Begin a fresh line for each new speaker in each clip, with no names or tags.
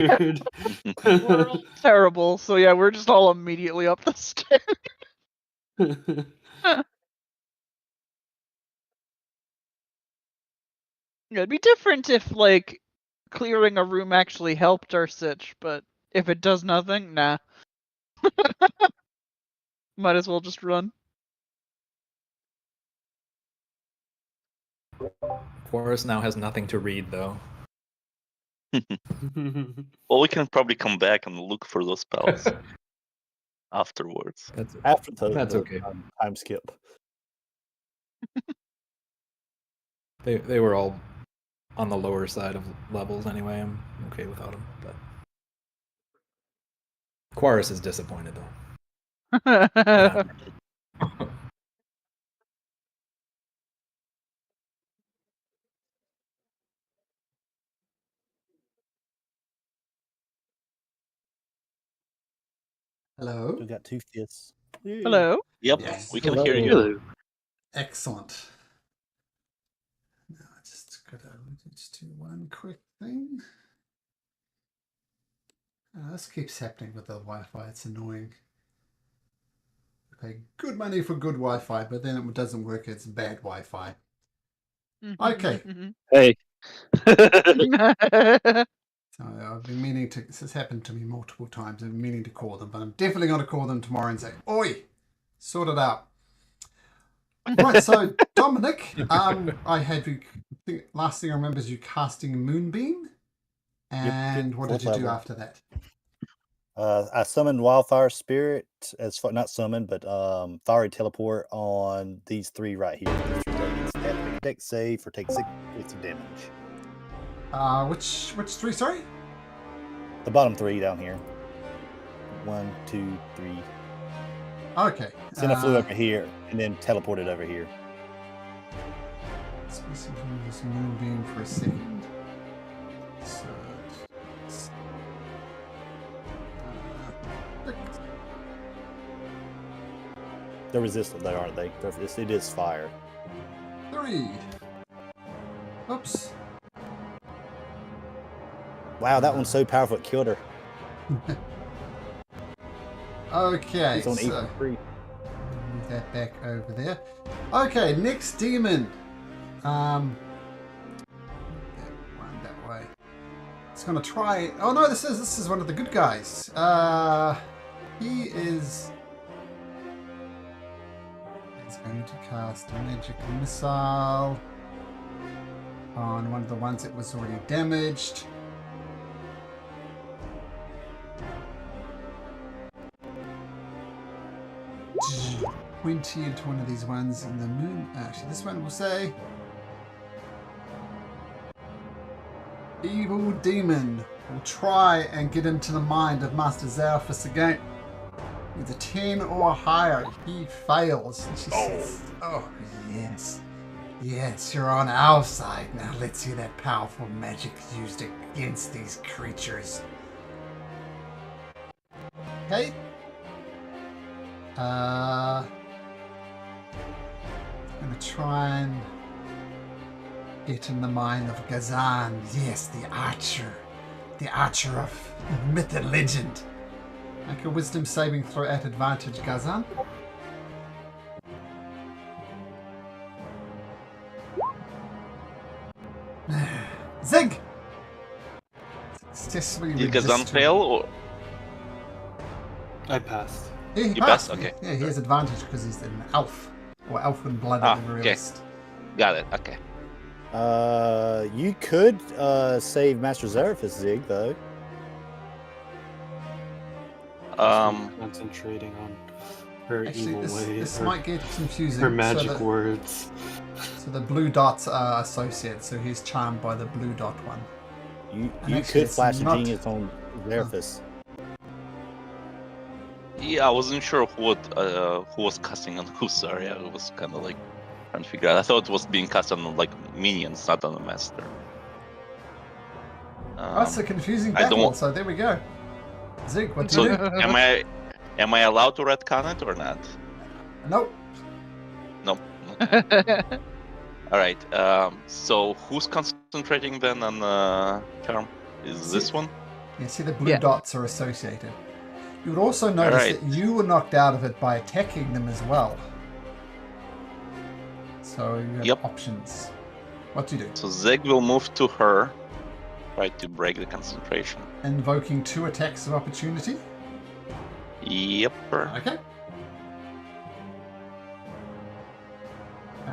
Weird.
We're all terrible, so yeah, we're just all immediately up the stairs. It'd be different if, like, clearing a room actually helped our sitch, but if it does nothing, nah. Might as well just run.
Forrest now has nothing to read, though.
Well, we can probably come back and look for those spells afterwards.
After
That's
the
okay.
time skip.
They were all on the lower side of levels anyway. I'm okay without them, but Quaris is disappointed though. Yeah.
Hello.
We got 2 fists.
Hello?
Yep,
Yes.
we can
Hello.
hear you.
Excellent. Now I just gotta do one quick thing. This keeps happening with the Wi-Fi. It's annoying. We pay good money for good Wi-Fi, but then it doesn't work. It's bad Wi-Fi. Okay.
Hey.
So I've been meaning to. This has happened to me multiple times. I've been meaning to call them, but I'm definitely going to call them tomorrow and say, "Oi, sort it out." Right. So Dominic, I had you. Last thing I remember is you casting Moonbeam, and what did you do after that?
I summoned Wildfire Spirit, not summoned, but Fiery Teleport on these 3 right here. These 3 ladies. They have to make a dex save or take 6 points of damage.
Which 3? Sorry.
The bottom 3 down here. 1, 2, 3.
Okay.
Then I flew over here and then teleported over here.
Let's listen to this Moonbeam for a second. So,
They're resistant, though, aren't they? It is fire.
3. Oops.
Wow, that one's so powerful it killed her.
Okay,
It's on
so
83.
move that back over there. Okay, next demon. That one that way. It's gonna try. Oh no, this is one of the good guys. He is. He's going to cast a magic missile on one of the ones that was already damaged. Pointy into one of these ones in the moon. Actually, this one will say Evil Demon will try and get into the mind of Master Zalphus again. With a 10 or higher, he fails. And she says, "Oh, yes. Yes, you're on our side. Now let's see that powerful magic used against these creatures." Okay. I'm gonna try and get in the mind of Gazan. Yes, the archer of myth and legend. Make a wisdom saving throw at advantage, Gazan. Zig! Successfully
Did Gazan
resisted.
fail or?
I passed.
Yeah, he
You
passed.
passed? Okay.
Yeah, he has advantage because he's an elf. Or elfin blood at the very
okay.
least.
Got it. Okay.
You could save Master Zarathus, Zig, though.
Concentrating on her
Actually,
evil ways.
this might get confusing.
Her magic
so
words.
So the blue dots are associated, so he's charmed by the blue dot one.
You
actually,
could
it's
flash a
not-
genius on Zarathus.
Yeah, I wasn't sure who was casting on who. Sorry, I was kind of like trying to figure out. I thought it was being cast on like minions, not on the master.
That's a confusing
I don't
battle,
want-
so there we go. Zig, what do
So
you do?
am I allowed to retcon it or not?
Nope.
Nope. All right. So who's concentrating then on charm? Is this one?
You see the blue
Yeah.
dots are associated. You would also notice
Alright.
that you were knocked out of it by attacking them as well. So you have
Yep.
options. What do you do?
So Zeg will move to her, try to break the concentration.
Invoking 2 attacks of opportunity.
Yep.
Okay.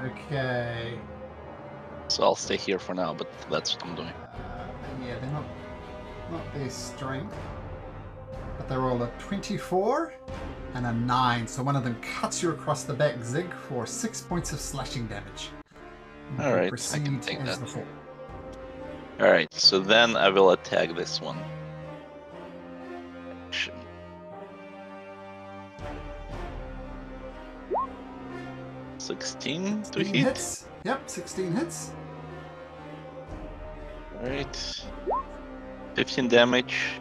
Okay.
So I'll stay here for now, but that's what I'm doing.
Yeah, they're not their strength, but they roll a 24 and a 9. So one of them cuts you across the back, Zig, for 6 points of slashing damage. You
All right, I
proceed
can take
as
that.
before.
All right. So then I will attack this one. Action. $16 to
16
hit.
hits. Yep, 16 hits.
Alright. 15 damage.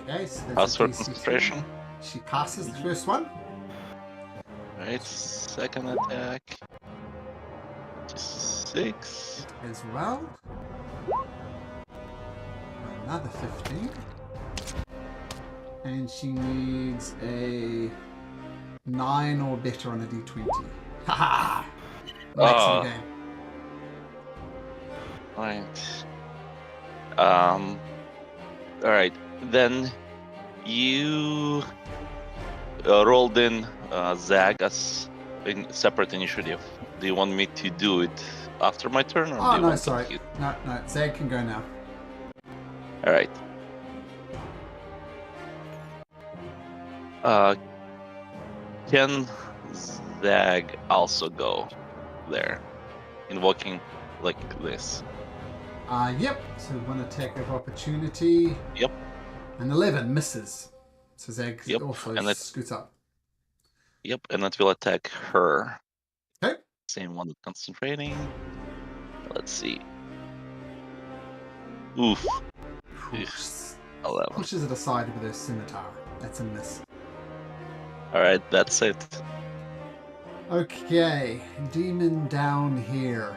Okay, so that's
Pass
a
for
DC 10.
concentration.
She passes the first one.
Alright, second attack. 6.
As well. Another 15. And she needs a 9 or better on a d20. Haha! Makes
Oh.
the game.
Right. Alright. Then you rolled in Zag as in separate initiative. Do you want me to do it after my turn, or do
Oh,
you
no,
want
sorry.
to hit?
No, Zag can go now.
Alright. Can Zag also go there? Invoking like this.
Yep. So one attack of opportunity.
Yep.
An 11 misses. So Zag
Yep,
also
and it's-
scoots up.
Yep, and it will attack her.
Okay.
Same one with concentrating. Let's see. Oof,
Pushes
11.
it aside with her scimitar. That's a miss.
Alright, that's it.
Okay, demon down here.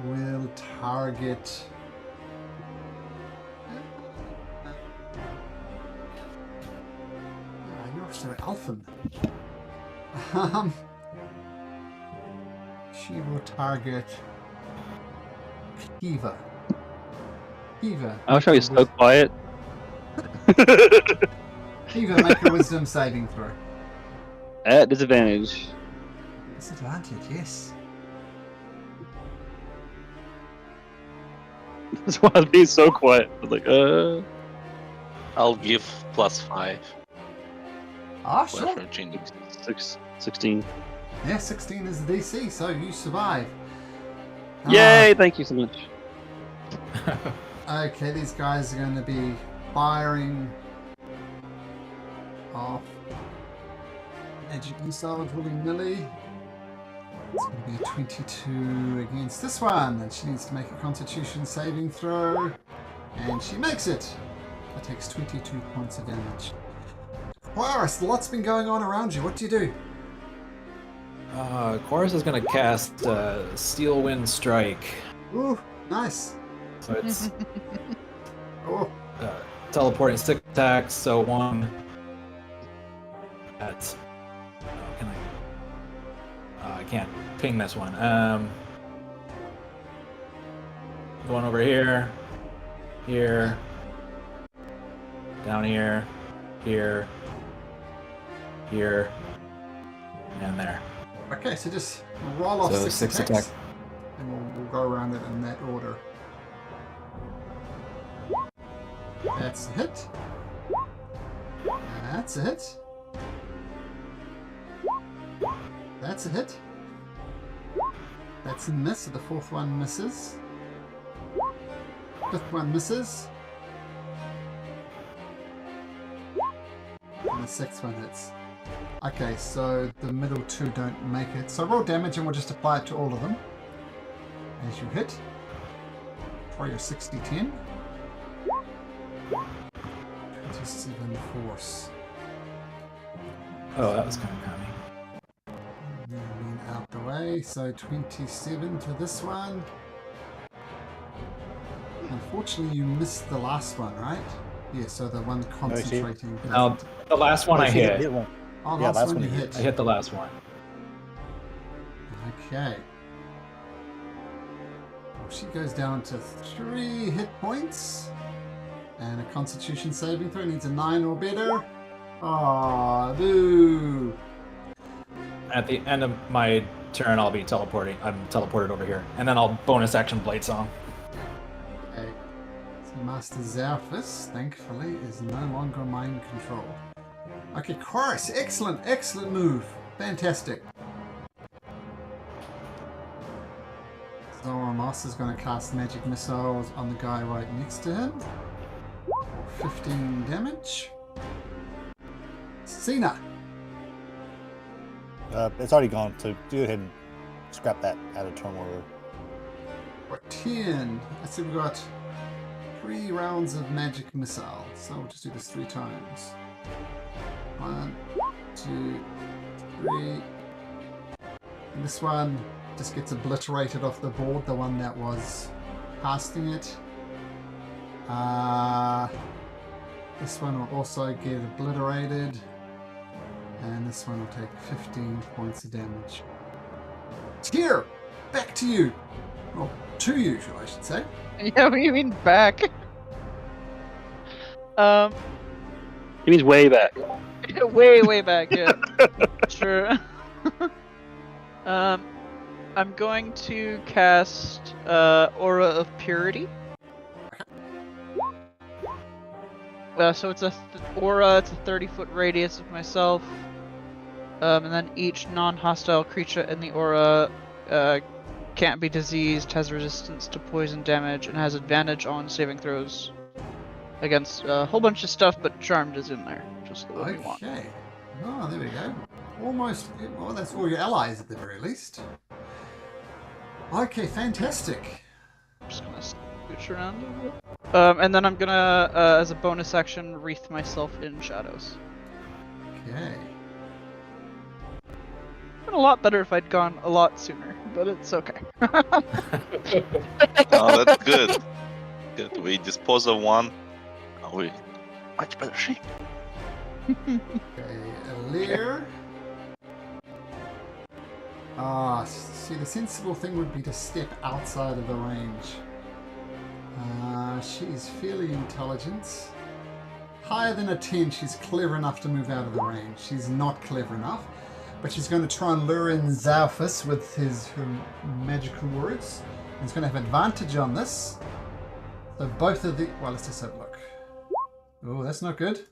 Will target. You're so elfin. She will target Kiva. Kiva.
I wish I was so quiet.
Kiva, make a wisdom saving throw.
At disadvantage.
Disadvantage, yes.
That's why I was being so quiet. I was like,
I'll give +5.
Ah,
for
sure.
genius.
16.
Yeah, 16 is the DC, so you survive.
Yay! Thank you so much.
Okay, these guys are going to be firing off magic missiles willy-nilly. It's going to be a 22 against this one, and she needs to make a constitution saving throw. And she makes it. That takes 22 points of damage. Quarus, lots been going on around you. What do you do?
Chorus is going to cast Steel Wind Strike.
Ooh, nice.
So it's
Oh,
teleporting 6 attacks, so 1. That's. Can I can't ping this one. Going over here, here, down here, here, and there.
okay, so just roll off
So
6
6
attacks.
attack.
And we'll go around it in that order. That's a hit. That's a hit. That's a hit. That's a miss, so the 4th one misses. 5th one misses. And the 6th one hits. Okay, so the middle 2 don't make it. So roll damage and we'll just apply it to all of them. As you hit. For your 60-10. 27 force.
Oh, that was kind of crummy.
Moving out the way, so 27 to this one. Unfortunately, you missed the last one, right? Yeah, so the one concentrating.
No, the last one I
she
hit.
one.
Oh,
Yeah,
last one
one
you
you
hit.
I hit the last one.
Okay. Well, she goes down to 3 hit points. And a constitution saving throw needs a 9 or better. Aw, boo.
At the end of my turn, I'll be teleporting. I'm teleported over here. And then I'll bonus action Blade Song.
Okay. So Master Zalphus, thankfully, is no longer mind control. Okay, Chorus, excellent move. Fantastic. Zoramos is going to cast magic missiles on the guy right next to him. 15 damage. Cena.
It's already gone, so go ahead and scrap that out of turn order.
For 10. I see we've got 3 rounds of magic missile. So we'll just do this 3 times. 1, 2, 3. And this one just gets obliterated off the board, the one that was casting it. This one will also get obliterated. And this one will take 15 points of damage. Tyr, back to you. Well, to you, I should say.
Yeah, what do you mean back?
He means way back.
way back, yeah. Sure. I'm going to cast Aura of Purity. So it's a aura, it's a 30-foot radius of myself. And then each non-hostile creature in the aura can't be diseased, has resistance to poison damage, and has advantage on saving throws against a whole bunch of stuff, but Charmed is in there, just the one we want.
Okay. Oh, there we go. Almost. Well, that's all your allies at the very least. Okay, fantastic.
I'm just gonna scooch around a little bit. And then I'm gonna, as a bonus action, wreath myself in shadows.
Okay.
Been a lot better if I'd gone a lot sooner, but it's okay.
Oh, that's good. Good. We dispose of one. Oh, we much better shape.
Okay, Lear. See, the sensible thing would be to step outside of the range. She's fairly intelligent. Higher than a 10, she's clever enough to move out of the range. She's not clever enough, but she's going to try and lure in Zalphus with her magical words. And he's going to have advantage on this. So both of the... Well, let's just have a look. Oh, that's not good.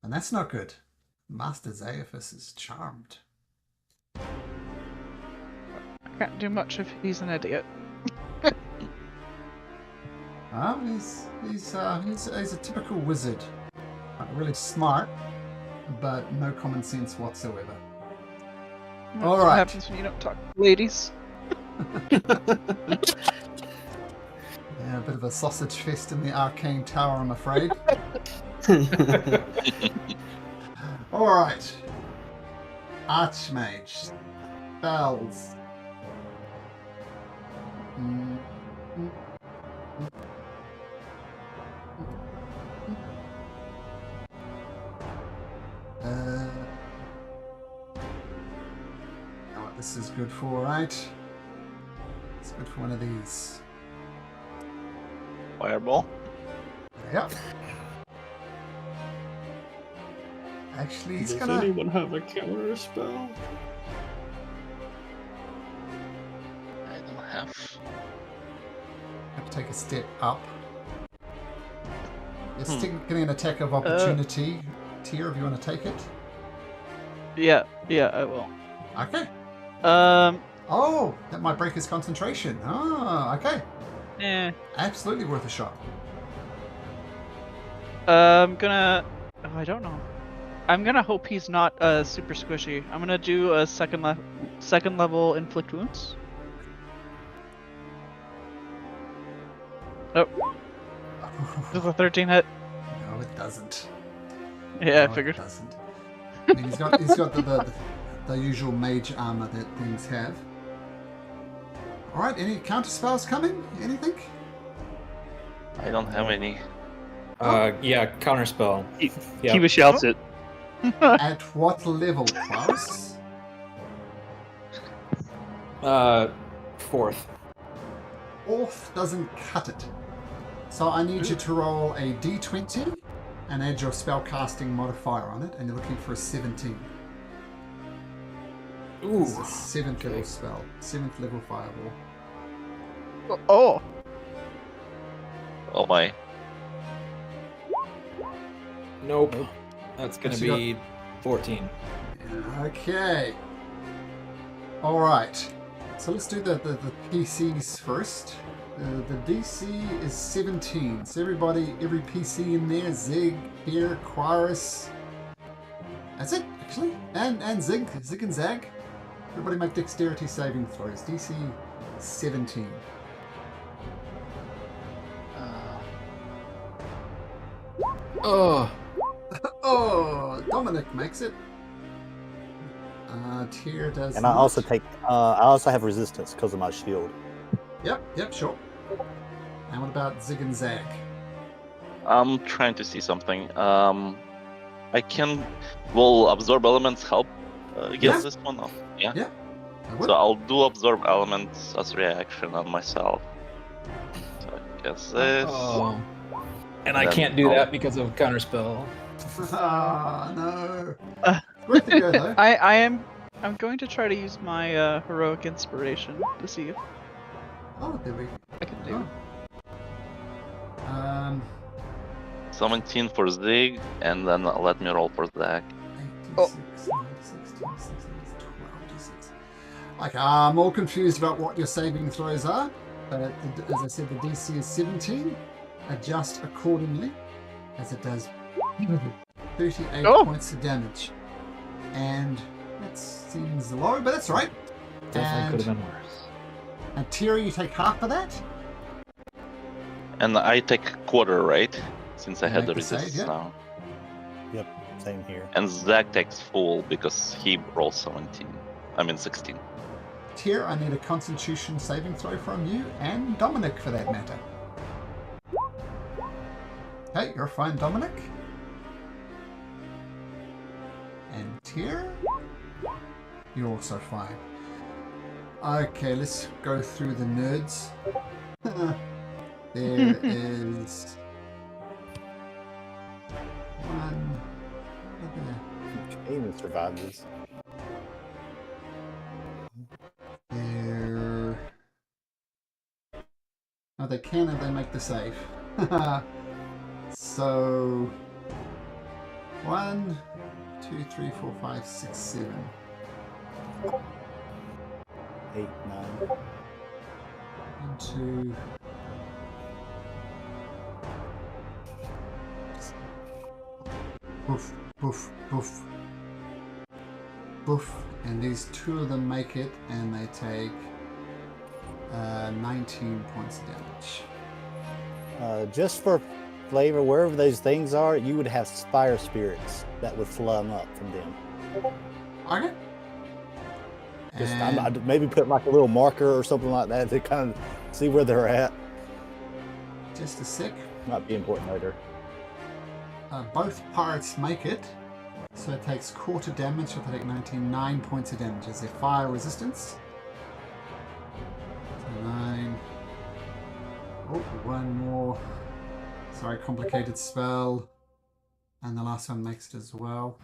And that's not good. Master Zalphus is charmed.
I can't do much if he's an idiot.
He's a typical wizard. Really smart, but no common sense whatsoever.
That's
All
what
right.
happens when you don't talk to ladies.
Yeah, a bit of a sausage fest in the arcane tower, I'm afraid. All right. Archmage. Spells. Now what this is good for, right? It's good for one of these.
Fireball.
Yep. Actually, he's
Does
gonna...
anyone have a counter spell?
I don't have.
have to take a step up. It's getting an attack of opportunity. Tyr, if you want to take it.
Yeah, I will.
Okay. Oh, that might break his concentration. Oh, okay. Absolutely worth a shot.
I'm gonna... Oh, I don't know. I'm gonna hope he's not super squishy. I'm gonna do a second level inflict wounds. Oh. Does a 13 hit?
No, it doesn't.
Yeah,
No,
I figured.
It doesn't. I mean, he's got the usual mage armor that things have. All right, any counter spells coming? Anything?
I don't have any.
Yeah, counterspell. Yeah.
Kiva shouts it.
At what level, Klaus?
4th.
Orth doesn't cut it. So I need you to roll a d20 and add your spellcasting modifier on it, and you're looking for a 17.
Ooh.
It's a 7th level spell. 7th level fireball.
Oh,
Oh my.
Nope. That's gonna
Yes, you
be 14.
Okay. Alright. So let's do the PCs first. The DC is 17. So every PC in there, Zig, here, Quirus. That's it, actually. And Zig and Zag. Everybody make dexterity saving throws. DC 17.
Oh.
Oh, Dominic makes it. Tyr does.
And I
not.
also I also have resistance because of my shield.
Yep, sure. And what about Zig and Zag?
I'm trying to see something. I can. Will absorb elements help against
Yeah.
this one? Yeah.
Yeah. I would.
So I'll do absorb elements as reaction on myself. So I guess this.
Oh. And I
Then
can't do
I'll-
that because of counterspell.
Ah, no. Great to go though.
I'm going to try to use my heroic inspiration to see if
Oh, there we
I can do.
go.
17 for Zig, and then let me roll for Zach.
86, 96, 26, 12, 26. Like, I'm all confused about what your saving throws are, but as I said, the DC is 17. Adjust accordingly, as it does 38
Oh.
points of damage. And that seems low, but that's right.
Definitely could have been worse.
And Tyr, you take half of that?
And I take quarter, right? Since I
You
had the
make the save,
resist
yeah.
now.
Same here.
And Zach takes full because he rolls 17. I mean 16.
Tyr, I need a Constitution saving throw from you, and Dominic for that matter. Hey, you're fine, Dominic. And Tyr, you're also fine. Okay, let's go through the nerds. There is one.
Can't even survive this.
There. Oh, they can if they make the save. So 1, 2, 3, 4, 5, 6, 7.
8, 9.
1, 2. Boof, boof, boof. Boof. And these two of them make it, and they take 19 points of damage.
Just for flavor, wherever those things are, you would have fire spirits that would flum up from them.
Okay.
Just
And
I'd maybe put like a little marker or something like that to kind of see where they're at.
just a sec.
Might be important later.
Both pirates make it, so it takes quarter damage, so they take 9 points of damage as their fire resistance. So 9. Oh, one more. Sorry, complicated spell. And the last one makes it as well.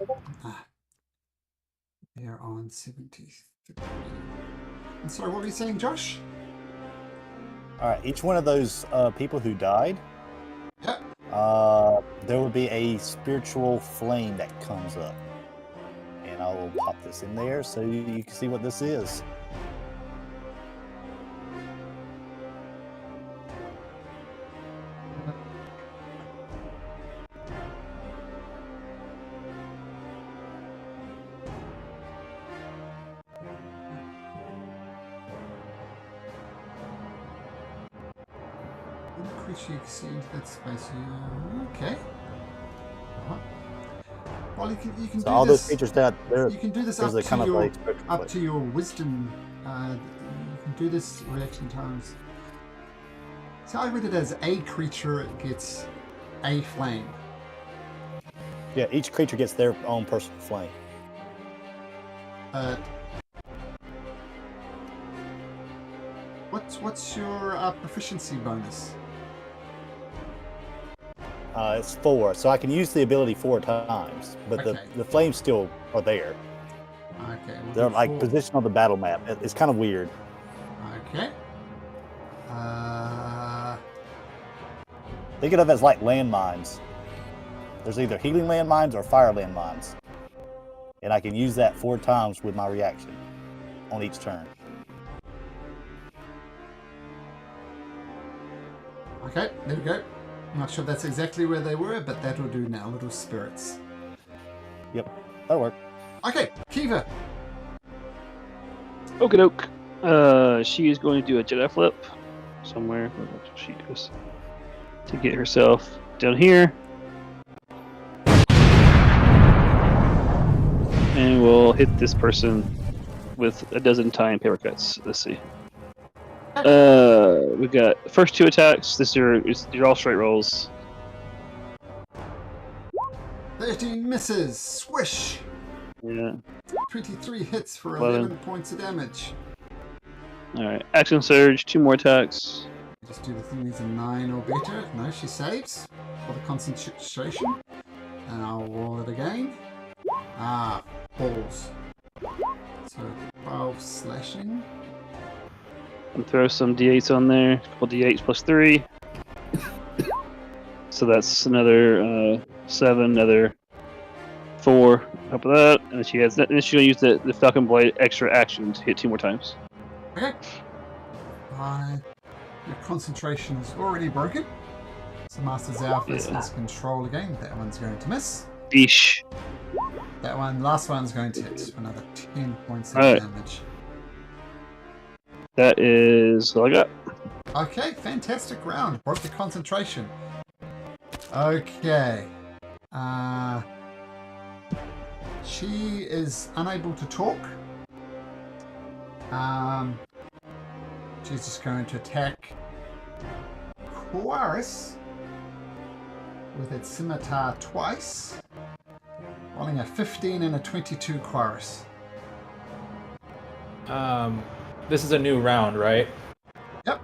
They're on 73. And sorry, what were you saying, Josh?
All right, each one of those people who died,
Yep.
there will be a spiritual flame that comes up. And I will pop this in there so you can see what this is.
Increase you exceed that space. Okay. Uh-huh. Well, you can
So
do
all
this.
those features down there,
You can do this
there's
up
a kind
to
of
your
like spiritual
up
flame.
to your wisdom. You can do this reaction times. So I read it as a creature gets a flame.
Yeah, each creature gets their own personal flame.
What's your proficiency bonus?
It's 4, so I can use the ability 4 times, but
Okay.
the flames still are there.
Okay. We'll
They're
do
like
4.
positioned on the battle map. It's kind of weird.
Okay.
Think of it as like landmines. There's either healing landmines or fire landmines. And I can use that 4 times with my reaction on each turn.
Okay, there we go. I'm not sure that's exactly where they were, but that will do now. Little spirits.
Yep, that'll work.
Okay, Kiva.
Okie doke. She is going to do a Jedi flip somewhere. Where she goes to get herself down here, and we'll hit this person with a dozen time paper cuts. Let's see. We got the first 2 attacks. These are all straight rolls.
13 misses. Swish.
Yeah.
23 hits for
11.
11 points of damage.
All right. Action surge. 2 more attacks.
Just do the thing. Needs a 9 or better. No, she saves for the concentration. And I'll roll it again. Balls. So 12 slashing.
And throw some d8s on there. A couple d8s plus 3. So that's another 7, another 4 up of that. And then she has that. And then she's gonna use the Falcon Blade extra action to hit 2 more times.
Okay. Your concentration is already broken. So Master Zalphus has control again. That one's going to miss.
Eesh.
That one, last one's going to hit for another 10 points of
Alright.
damage.
That is all I got.
Okay, fantastic round. Broke the concentration. Okay. She is unable to talk. She's just going to attack Quaris with its scimitar twice. Rolling a 15 and a 22 Quaris.
This is a new round, right?
Yep.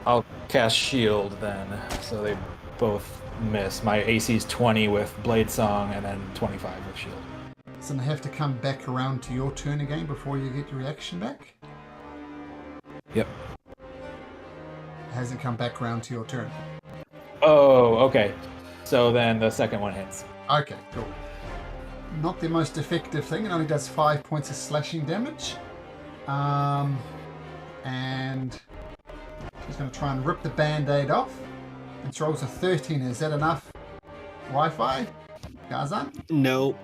I'll cast shield then, so they both miss. My AC is 20 with Blade Song, and then 25 with shield.
So I have to come back around to your turn again before you get your reaction back?
Yep.
It hasn't come back around to your turn.
Oh, okay. So then the second one hits.
Okay, cool. Not the most effective thing. It only does 5 points of slashing damage. And she's going to try and rip the band-aid off. And she rolls a 13. Is that enough Wi-Fi? Gazan?
No.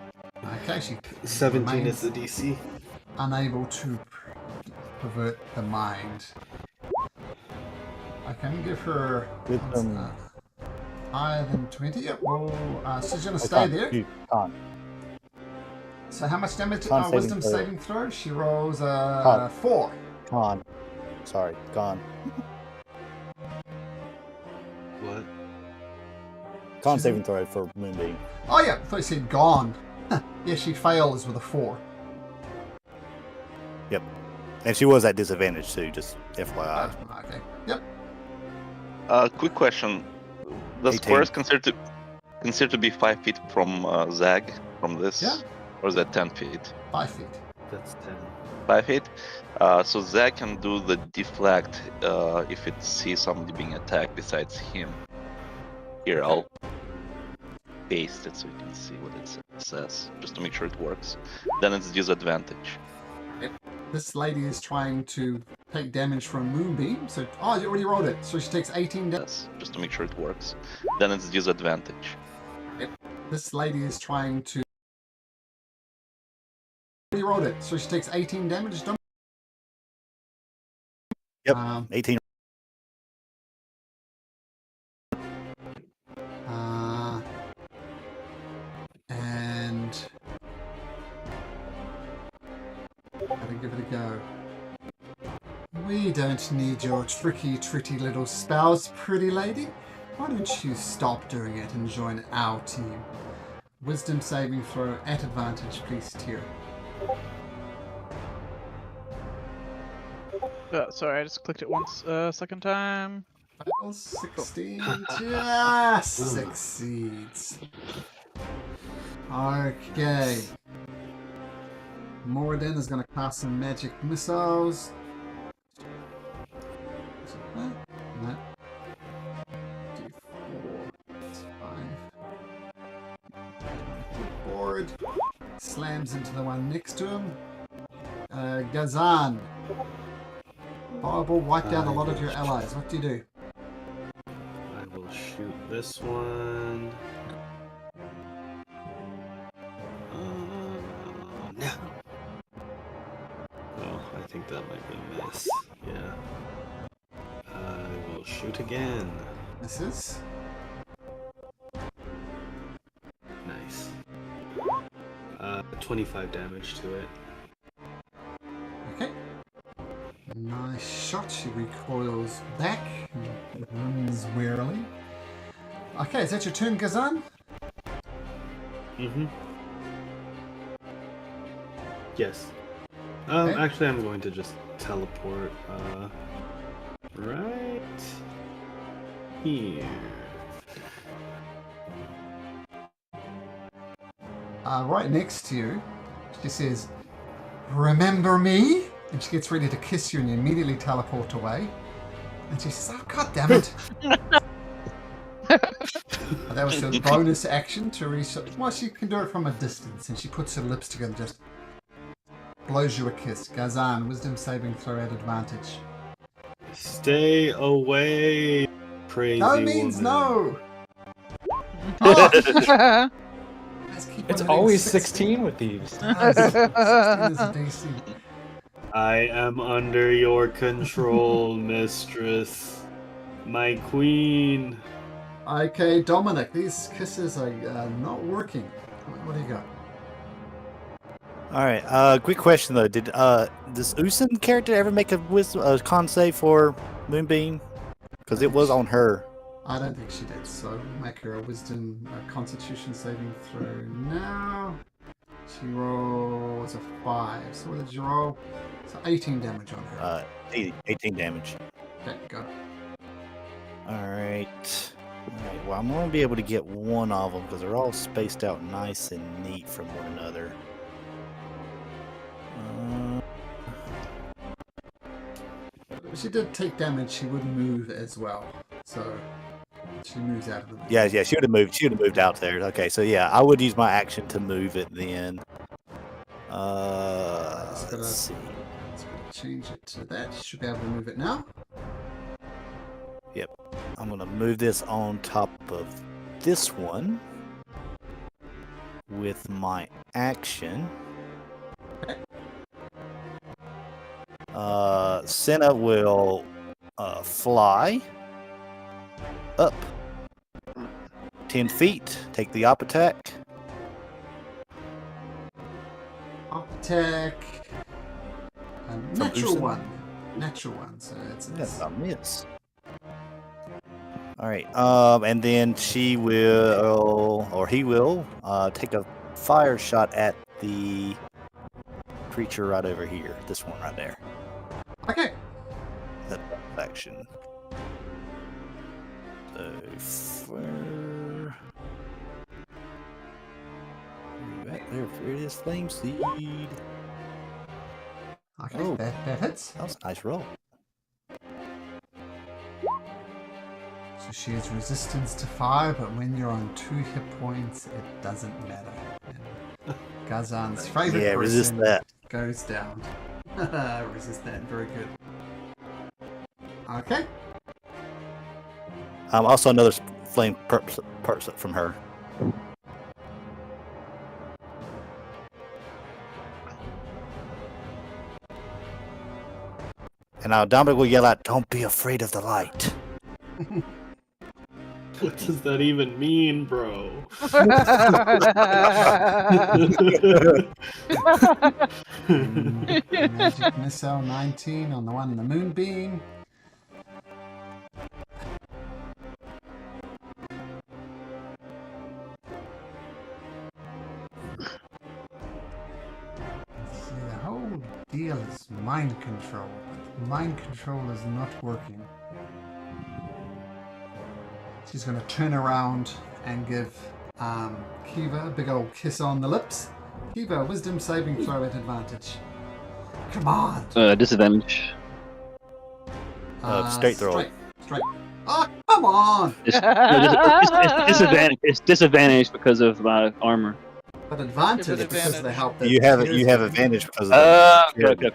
Okay, she
17
remains
is the DC.
unable to pervert the mind. I can give her
With,
higher than 20. Yep, well, she's going to
I
stay
can't
there.
shoot. Can't.
So how much damage?
Con saving
Wisdom
throw.
saving throw. She rolls
Con.
4.
Con. Sorry, gone.
What?
Con
She's
saving throw for Moonbeam.
Oh yeah, I thought you said gone. Yeah, she fails with a 4.
Yep. And she was at disadvantage too, just FYI.
Okay. Yep.
Quick question: does
18.
squares consider to be 5 feet from Zag from this,
Yeah.
or is that 10 feet?
5 feet.
That's 10.
5 feet. So Zag can do the deflect if it sees somebody being attacked besides him. Here, I'll paste it so you can see what it says, just to make sure it works. Then it's disadvantage.
This lady is trying to take damage from Moonbeam. So, oh, you already rolled it. So she takes 18 damage.
Yes, just to make sure it works. Then it's disadvantage.
This lady is trying to. Already rolled it. So she takes 18 damage.
Yep. 18.
And gotta give it a go. We don't need your tricky, tritty little spells, pretty lady. Why don't you stop doing it and join our team? Wisdom saving throw at advantage, please, Tyr.
Sorry, I just clicked it once. Second time.
16 just succeeds. Okay. Moradin is going to cast some magic missiles. No. D4. That's 5. Board. Slams into the one next to him. Gazan. Fireball wiped out a lot of your allies. What do you do?
I will shoot this one. No. Oh, I think that might be a miss. Yeah. I will shoot again.
Misses.
Nice. 25 damage to it.
Okay. Nice shot. She recoils back and runs wearily. Okay, is that your turn, Gazan?
Mm-hmm. Yes.
Okay.
Actually, I'm going to just teleport, right here.
Right next to you, she says, "Remember me?" And she gets ready to kiss you, and you immediately teleport away. And she says, "Oh, God damn it!" That was her bonus action to reset. Well, she can do it from a distance, and she puts her lips together and just blows you a kiss. Gazan, wisdom saving throw at advantage.
Stay away, crazy
No means
woman.
no! Oh. Let's keep
It's
on hitting
always 16 with these.
16 is a DC.
I am under your control, mistress. My queen.
Okay, Dominic, these kisses are not working. What do you got?
All right. Quick question though: Did this Usin character ever make a con save for Moonbeam? Because it was on her.
I don't think she did, so make her a wisdom constitution saving throw now. She rolls a 5. So what did you roll? So 18 damage on her.
18 damage.
Okay, go.
All right. Well, I'm gonna be able to get one of them because they're all spaced out nice and neat from one another.
If she did take damage, she would move as well. So she moves out of the
Yeah, she would have moved. She would have moved out there. Okay, so yeah, I would use my action to move it then. Let's see.
Let's change it to that. She should be able to move it now.
Yep. I'm gonna move this on top of this one with my action. Senna will fly up 10 feet, take the op attack.
Up attack. Natural
Usin?
one. Natural one. So it's
That's a miss. Alright, and then she will, or he will, take a fire shot at the creature right over here. This one right there.
okay.
That action. So, where you at there? There it is, Flame Seed.
Okay,
Oh.
that hits.
That was a nice roll.
So she has resistance to fire, but when you're on 2 hit points, it doesn't matter. And Gazan's favorite
Yeah, resist
person
that.
goes down. Resist that, very good. Okay.
Also another flame perps from her. And now Dominic will yell out, "Don't be afraid of the light."
What does that even mean, bro?
Magic missile 19 on the one in the moonbeam. See, the whole deal is mind control, but mind control is not working. She's going to turn around and give Kiva a big old kiss on the lips. Kiva, wisdom saving throw at advantage. Come on.
Disadvantage.
Straight throw.
Straight. Oh, come on.
It's disadvantage because of my armor.
But advantage
Give it
because of the
advantage.
help that
You have
Kira's
advantage because of the
Okay.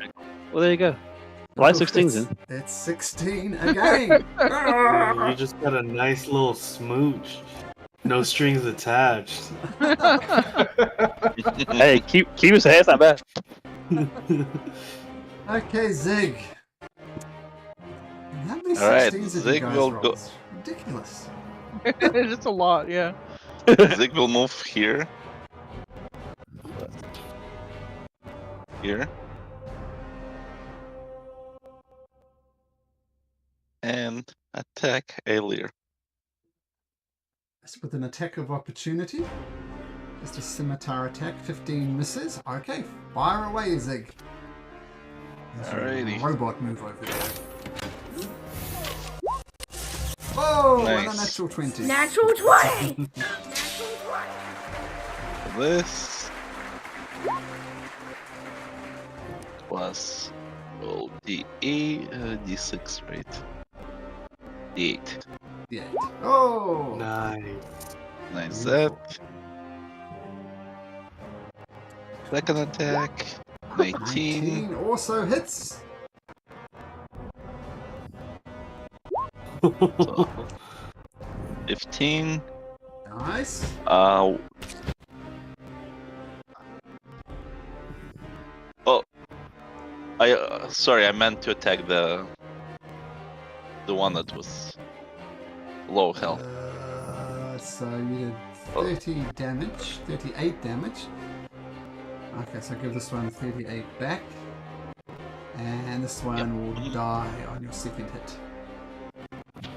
Well, there you go. Why 16 then?
It's 16 again.
You just got a nice little smooch. No strings attached.
Hey, keep his hands not bad.
Okay, Zig. How many
All right,
16s have you
Zig
guys
will
rolled?
go-
It's ridiculous.
It's a lot, yeah.
Zig will move here. Here. And attack Alir.
That's with an attack of opportunity. Just a scimitar attack. 15 misses. Okay, fire away, Zig. There's a
Alrighty.
robot move over there. Whoa! And a
Nice.
natural 20.
Natural 20!
This plus roll D6, right? D8.
Yeah. Oh!
Nice.
Nice that. Second attack. 19.
19 also hits.
So, 15.
Nice.
Oh, sorry, I meant to attack the one that was low health.
So you did 30 damage, 38 damage. Okay, so give this one 38 back. And this one will die on your second hit.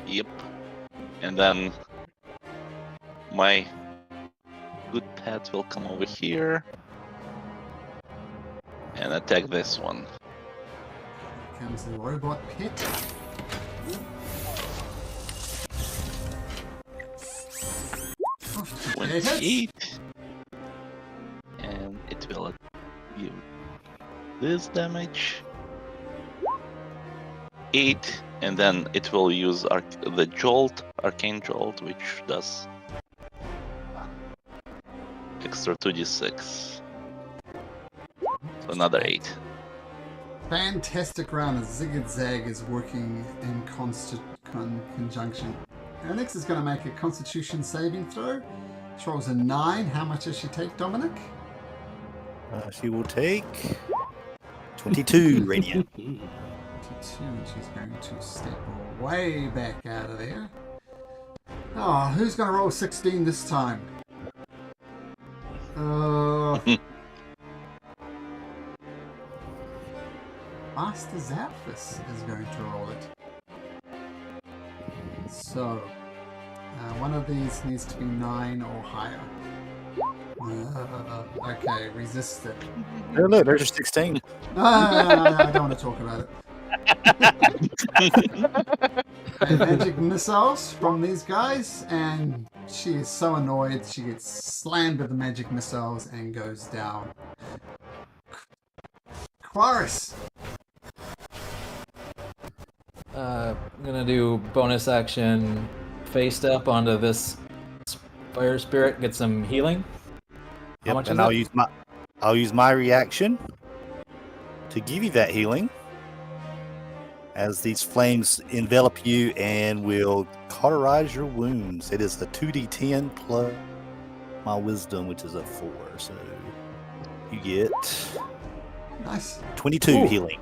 Yep. And then my good pet will come over here and attack this one.
Here comes the robot pit. Oh, it hits.
28. And it will give this damage. 8, and then it will use the jolt, arcane jolt, which does extra 2d6. So another 8.
Fantastic round. Zig and Zag is working in conjunction. Onyx is going to make a Constitution saving throw. She rolls a 9. How much does she take, Dominic?
She will take 22 radiant.
22. She's going to step way back out of there. Oh, who's going to roll 16 this time? Master Zapdos is going to roll it. So, one of these needs to be 9 or higher. Okay, resist it.
Oh, look, there's your 16.
No, I don't want to talk about it. Okay, magic missiles from these guys, and she is so annoyed she gets slammed with the magic missiles and goes down. Quaris!
I'm gonna do bonus action face step onto this fire spirit, get some healing. How
Yep,
much
and
is
I'll use my reaction to give you that healing as these flames envelop you and will cauterize your wounds. It is a 2d10 plus my wisdom, which is a 4. So you get
Nice.
22
Ooh.
healing.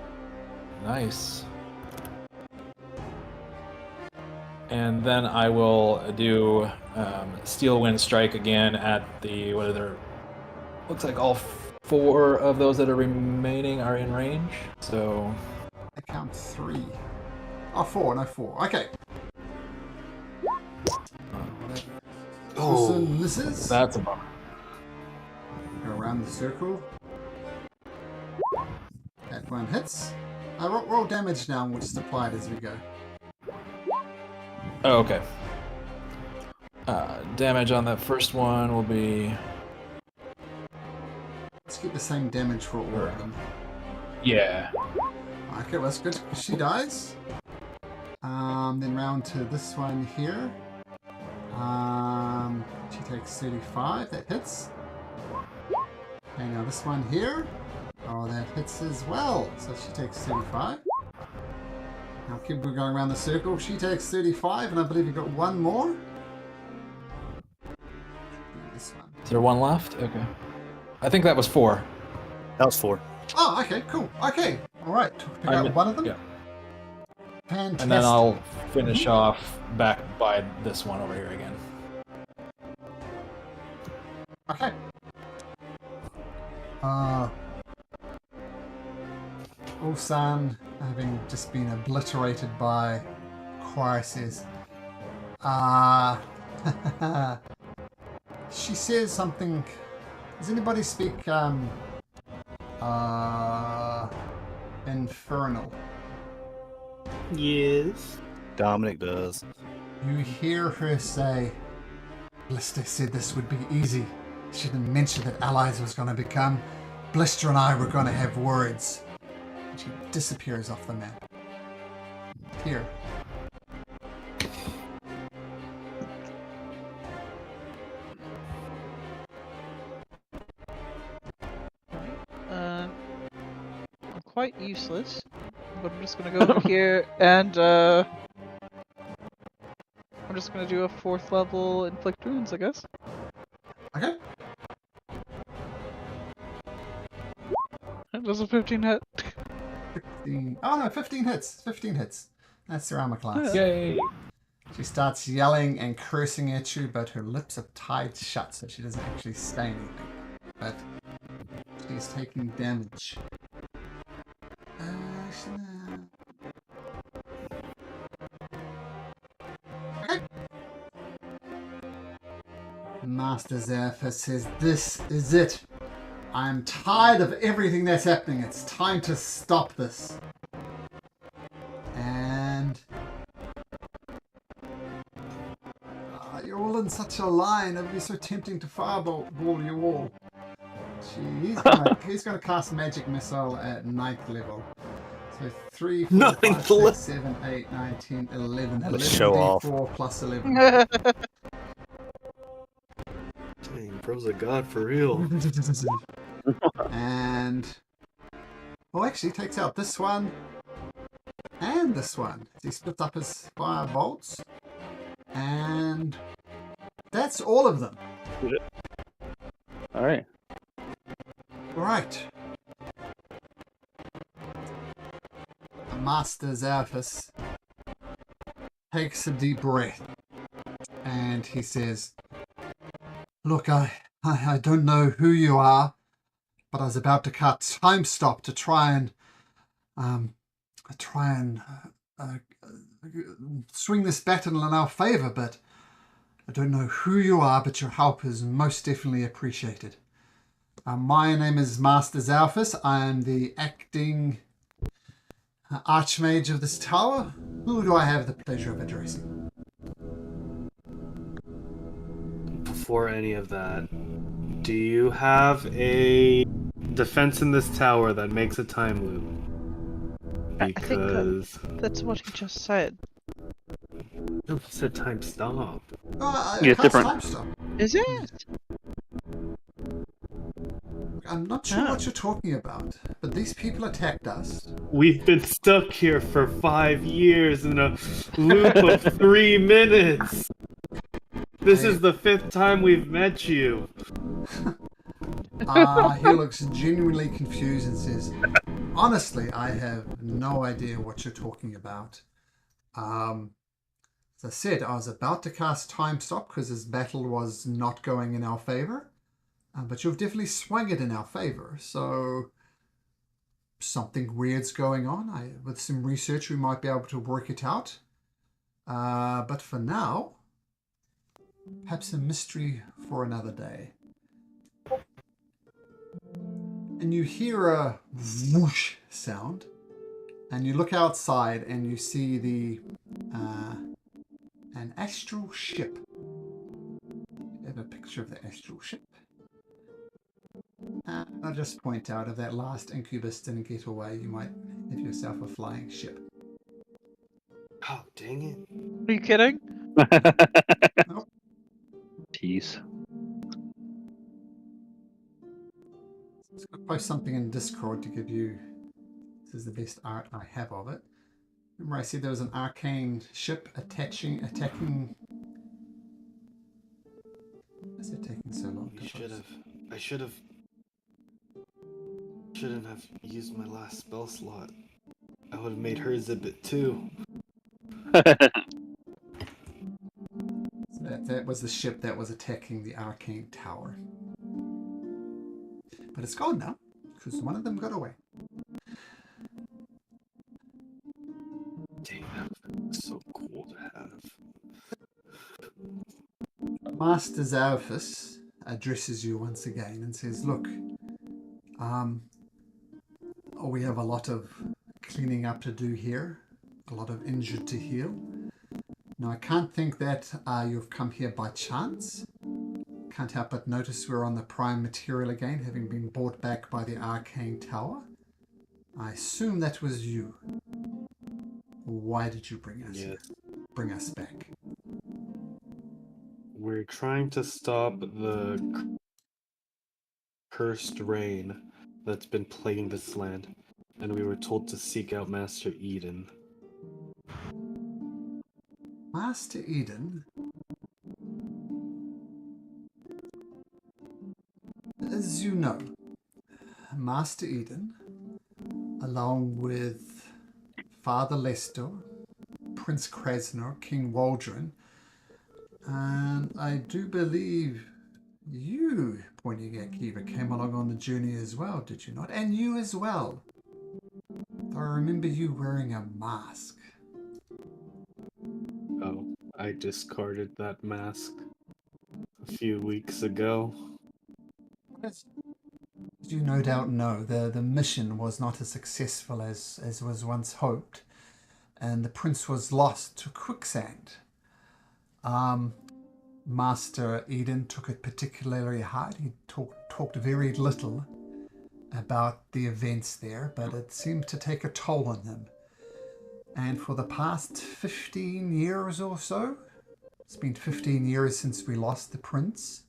Nice. And then I will do Steel Wind Strike again at the what are there? Looks like all 4 of those that are remaining are in range. So
I count 3. Oh, 4. No, 4. Okay.
Oh,
misses.
that's a bummer.
Go around the circle. That one hits. Roll damage now, and we'll just apply it as we go.
Oh, okay. Damage on that first one will be...
Let's keep the same damage for all of them.
Yeah.
Okay, well, that's good. She dies. Then round to this one here. She takes 35. That hits. And now this one here. Oh, that hits as well. So she takes 35. Now keep going around the circle. She takes 35, and I believe you've got one more. This one.
Is there one left? Okay. I think that was 4.
That was 4.
Oh, okay, cool. Okay, all right. Pick out one of them.
Yeah.
Fantastic.
And then I'll finish off back by this one over here again.
Okay. Ulsan, having just been obliterated by Choir, says, she says something. Does anybody speak Infernal?
yes.
Dominic does.
You hear her say, Blister said this would be easy. She didn't mention that allies was going to become. Blister and I were going to have words. And she disappears off the map. Here.
I'm quite useless, but I'm just gonna go over here and I'm just gonna do a 4th level inflict wounds, I guess.
Okay.
Does a 15 hit?
15. Oh no, 15 hits. 15 hits. That's their armor class.
Yay!
She starts yelling and cursing at you, but her lips are tied shut, so she doesn't actually say anything. But she's taking damage. Okay. Master Zephyr says, "This is it. I'm tired of everything that's happening. It's time to stop this." And you're all in such a line. It would be so tempting to fireball you all. He's gonna cast Magic Missile at 9th level. So 3, 4, 5, 6, 7, 8, 9, 10, 11. 11
show off.
D4 plus 11.
Dang, bro's a god for real.
And actually takes out this one and this one. He splits up his fire bolts, and that's all of them.
All right.
Right. Master Zalphus takes a deep breath, and he says, "Look, I don't know who you are, but I was about to cut time stop to try and swing this battle in our favor, but I don't know who you are, but your help is most definitely appreciated. My name is Master Zalphus. I am the acting Archmage of this tower. Who do I have the pleasure of addressing?"
Before any of that, do you have a defense in this tower that makes a time loop?
I think
Because
that's what he just said.
no, it said time stop.
I
Yeah, it's
cast
different.
time stop.
Is it?
I'm not sure what you're talking about, but these people attacked us.
We've been stuck here for 5 years in a loop of 3 minutes. This is the 5th time we've met you.
He looks genuinely confused and says, "Honestly, I have no idea what you're talking about. As I said, I was about to cast Time Stop because this battle was not going in our favor. But you've definitely swung it in our favor. So something weird's going on. With some research, we might be able to work it out. But for now, perhaps a mystery for another day. And you hear a whoosh sound. And you look outside and you see an astral ship. You have a picture of the astral ship. I'll just point out, if that last incubus didn't get away, you might have yourself a flying ship.
Oh, dang it.
Are you kidding?
Nope.
Jeez.
Let's go post something in Discord to give you. This is the best art I have of it. Remember, I said there was an arcane ship attacking. Why is it taking so long?
I shouldn't have used my last spell slot. I would have made her zip it too.
So that was the ship that was attacking the arcane tower. But it's gone now, because one of them got away.
Dang, that's so cool to have.
Master Zalphus addresses you once again and says, look, we have a lot of cleaning up to do here, a lot of injured to heal. Now, I can't think that you've come here by chance. Can't help but notice we're on the prime material again, having been brought back by the arcane tower. I assume that was you. Why did you bring us here? Bring us back?
We're trying to stop the cursed rain that's been plaguing this land, and we were told to seek out Master Eden.
Master Eden? As you know, Master Eden, along with Father Lester, Prince Krasnor, King Waldron, and I do believe you, pointing at Kiva, came along on the journey as well, did you not? And you as well. I remember you wearing a mask.
Oh, I discarded that mask a few weeks ago.
As you no doubt know, the mission was not as successful as was once hoped, and the prince was lost to quicksand. Master Eden took it particularly hard. He talked very little about the events there, but it seemed to take a toll on him. And for the past 15 years or so, it's been 15 years since we lost the prince,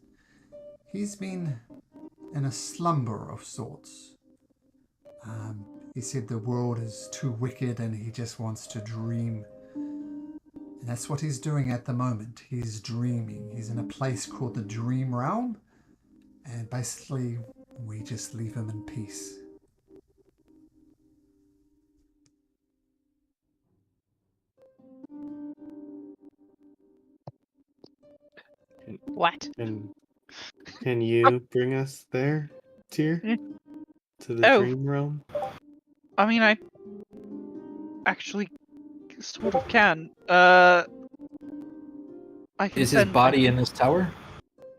he's been in a slumber of sorts. He said the world is too wicked and he just wants to dream. And that's what he's doing at the moment. He's dreaming. He's in a place called the Dream Realm. And basically, we just leave him in peace.
What?
Can you bring us there, Tyr? To the Dream Realm?
I mean, I actually sort of can. I can
Is his body in this tower?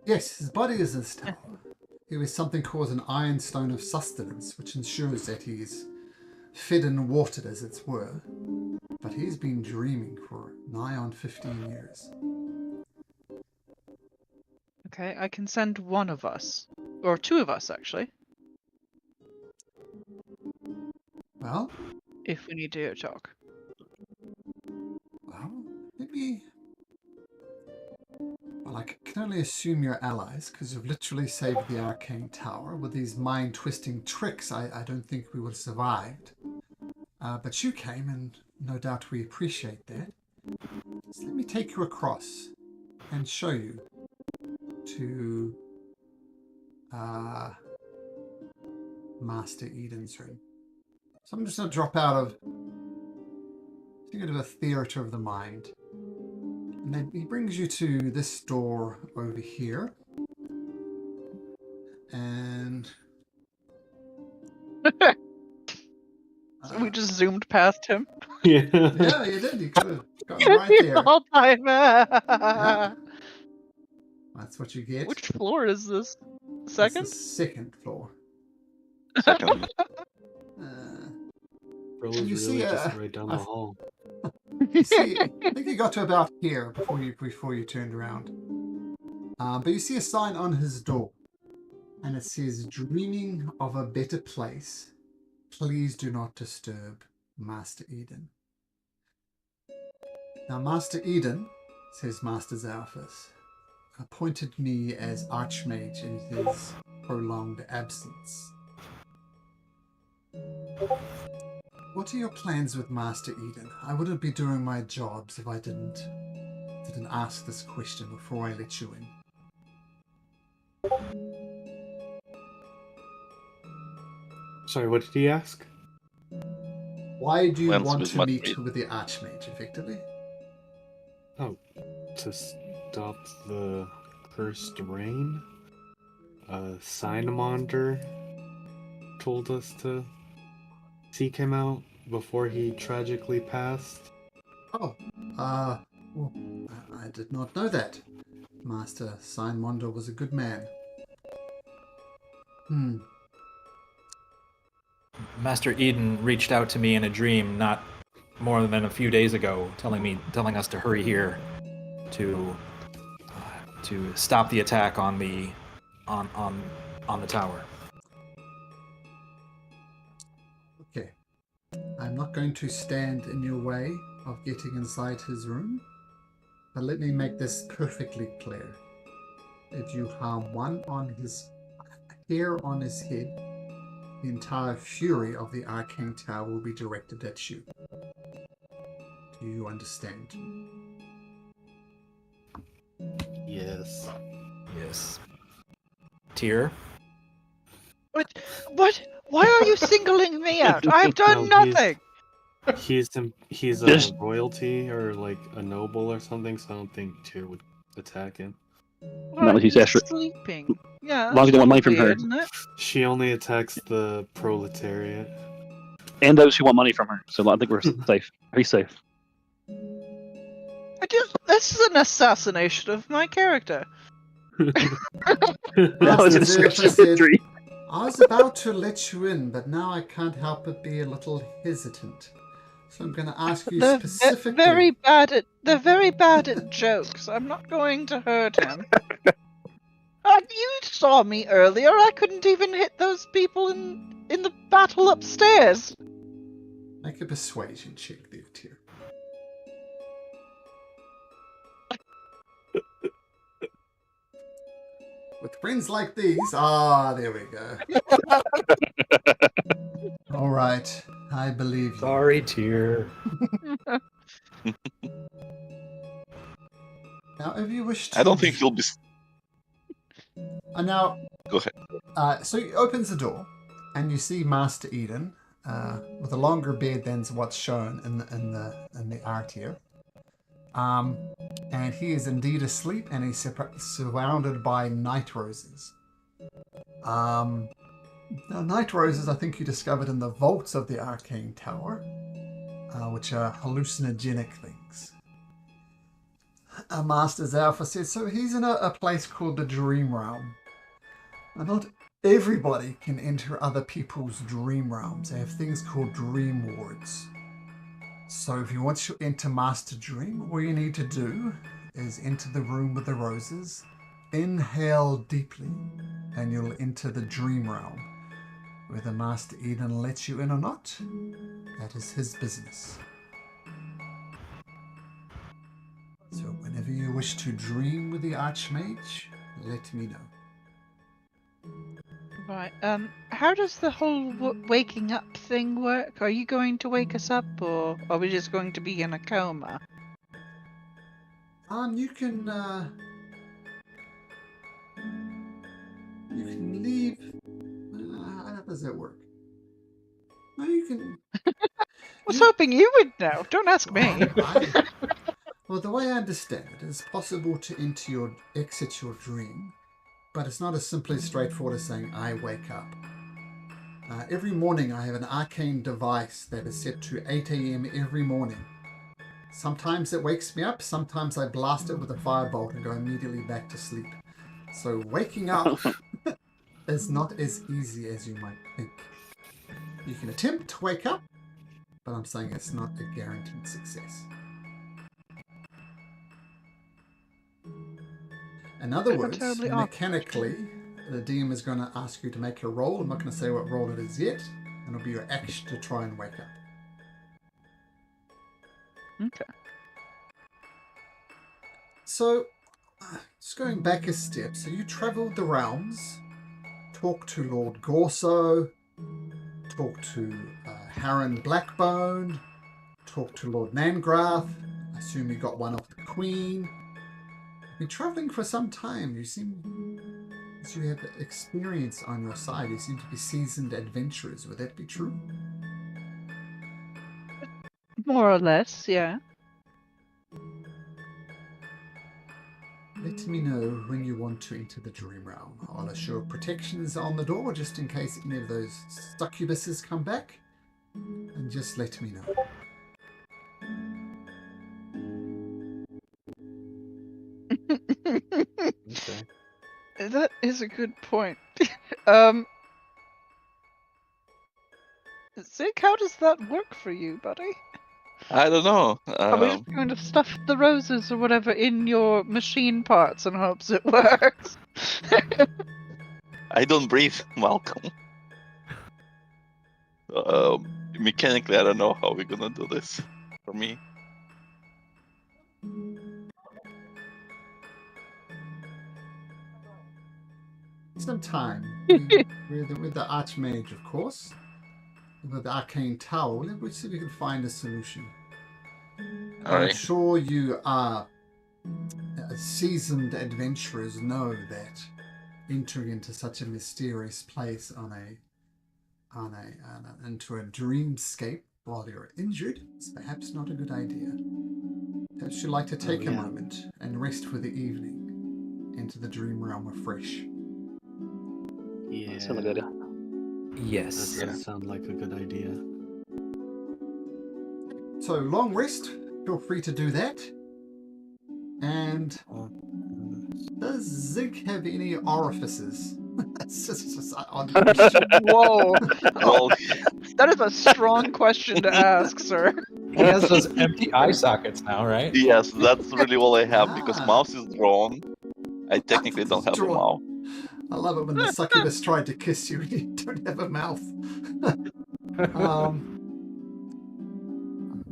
Yes, his body is in this tower. There is something called an iron stone of sustenance, which ensures that he's fed and watered, as it were. But he's been dreaming for nigh on 15 years.
Okay, I can send one of us. Or two of us, actually.
Well?
If we need to talk.
Well, maybe... Well, I can only assume you're allies, because you've literally saved the Arcane Tower. With these mind-twisting tricks, I don't think we would have survived. But you came, and no doubt we appreciate that. So let me take you across and show you to Master Eden's room. So I'm just going to drop out of... I think of a theatre of the mind. And then he brings you to this door over here. And
We just zoomed past him.
Yeah.
yeah, you did. You could have gone right there.
All time.
Yeah. That's what you get.
Which floor is this?
That's
Second?
the second floor.
Second.
Bro
You
was
see,
really just right down the hall.
You see, I think you got to about here before you turned around. But you see a sign on his door, and it says, "Dreaming of a better place. Please do not disturb Master Eden." Now, Master Eden, says Master Zalphus, appointed me as Archmage in his prolonged absence. What are your plans with Master Eden? I wouldn't be doing my jobs if I didn't ask this question before I let you in.
Sorry, what did he ask?
Why do you
Plans
want
with
to
Master
meet
Eden.
with the Archmage, effectively?
Oh, to stop the cursed rain? Signamonder told us to seek him out before he tragically passed.
Oh, well, I did not know that. Master Signmondo was a good man.
Master Eden reached out to me in a dream not more than a few days ago, telling us to hurry here to stop the attack on the tower.
Okay. I'm not going to stand in your way of getting inside his room, but let me make this perfectly clear. If you harm one on his hair on his head, the entire fury of the Arcane Tower will be directed at you. Do you understand?
Yes.
Yes. Tyr?
What? Why are you singling me out? I've done
No,
nothing.
He's a
Just-
royalty or like a noble or something, so I don't think Tyr would attack him.
Not like he's
I'm
extra-
sleeping. Yeah.
As long as you don't want money from her.
weird, isn't it?
She only attacks the proletariat.
And those who want money from her. So I think we're safe. He's safe.
This is an assassination of my character.
No, it's
Master
in
Zephyr
Section
said,
3.
I was about to let you in, but now I can't help but be a little hesitant. So I'm going to ask you
They're
specifically.
they're very bad at jokes. I'm not going to hurt him. You saw me earlier. I couldn't even hit those people in the battle upstairs.
Make a persuasion check there, Tyr. With friends like these, there we go. All right, I believe you.
Sorry, Tyr.
Now, if you wish to...
I don't think he'll be.
Now,
Go ahead.
so he opens the door, and you see Master Eden with a longer beard than what's shown in the art here. And he is indeed asleep, and he's surrounded by night roses. Now, night roses, I think you discovered in the vaults of the Arcane Tower, which are hallucinogenic things. Master Zalpha says, so he's in a place called the Dream Realm. Now, not everybody can enter other people's dream realms. They have things called dream wards. So if you want to enter Master Dream, all you need to do is enter the room with the roses, inhale deeply, and you'll enter the dream realm. Whether Master Eden lets you in or not, that is his business. So whenever you wish to dream with the Archmage, let me know.
Right. How does the whole waking up thing work? Are you going to wake us up, or are we just going to be in a coma?
You can leave. How does that work? No, you can.
I was hoping you would know. Don't ask me.
Well, the way I understand it, it's possible to exit your dream, but it's not as simply straightforward as saying, I wake up. Every morning I have an arcane device that is set to 8 a.m. every morning. Sometimes it wakes me up, sometimes I blast it with a firebolt and go immediately back to sleep. So waking up is not as easy as you might think. You can attempt to wake up, but I'm saying it's not a guaranteed success. In other words,
terribly awkward.
mechanically, the DM is going to ask you to make a roll. I'm not going to say what roll it is yet, and it'll be your action to try and wake up.
Okay.
So, just going back a step. So you travelled the realms, talked to Lord Gorso, talked to Harren Blackbone, talked to Lord Nangrath. I assume you got one off the Queen. You've been travelling for some time. You seem, as you have experience on your side, you seem to be seasoned adventurers. Would that be true?
More or less, yeah.
Let me know when you want to enter the dream realm. I'll assure protections on the door just in case any of those succubuses come back. And just let me know.
Okay.
That is a good point. Zig, how does that work for you, buddy?
I don't know.
Are we just going to stuff the roses or whatever in your machine parts in hopes it works?
I don't breathe, Malcolm. Mechanically, I don't know how we're gonna do this. For me,
Some time. with the Archmage, of course. With the Arcane Tower. Let's see if we can find a solution. I'm
alright.
sure you are seasoned adventurers know that entering into such a mysterious place into a dreamscape while you're injured is perhaps not a good idea. Perhaps you'd like to take a moment and rest for the evening. Enter the dream realm afresh.
Yeah. That sounds good.
Yes.
That does sound like a good idea.
So, long rest. Feel free to do that. And does Zig have any orifices? That's just an odd question.
Whoa.
Well,
That is a strong question to ask, sir.
He has those empty eye sockets now, right?
yes, that's really all I have because
Ah.
mouse is drawn. I technically don't have a
Drawn.
mouth.
I love it when the succubus tried to kiss you and you don't have a mouth.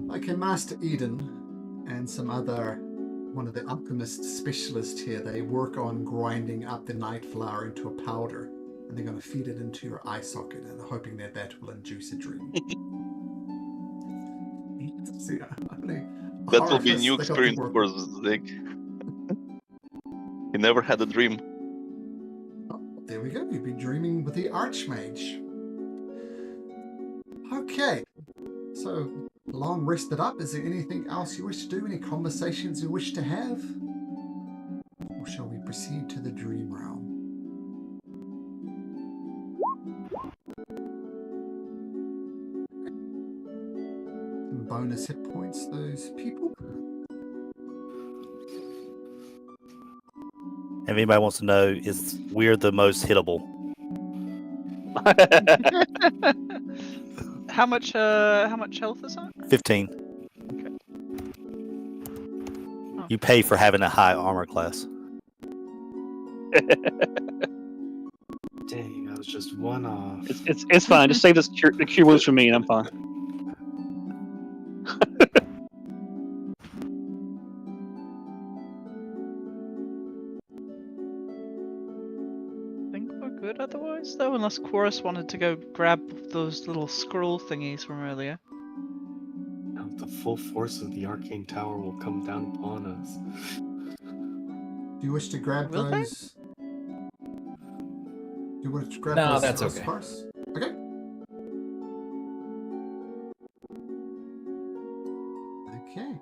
Okay, Master Eden and some other, one of the alchemist specialists here, they work on grinding up the night flower into a powder, and they're going to feed it into your eye socket and hoping that that will induce a dream. See,
That will be a new experience for Zig. He never had a dream.
Oh, there we go. You've been dreaming with the Archmage. Okay, so long rested up. Is there anything else you wish to do? Any conversations you wish to have? Or shall we proceed to the dream realm? Some bonus hit points, those people.
If anybody wants to know, we're the most hittable.
How much health is that?
15.
Okay. Oh.
You pay for having a high armor class.
Dang, I was just one off.
It's fine. Just save the cure wounds for me, and I'm fine.
I think we're good otherwise, though, unless Chorus wanted to go grab those little scroll thingies from earlier.
Now the full force of the arcane tower will come down upon us.
Do you wish to grab
Will they?
those? Do you wish to grab
No,
those
that's
scrolls
okay.
first? Okay. Okay.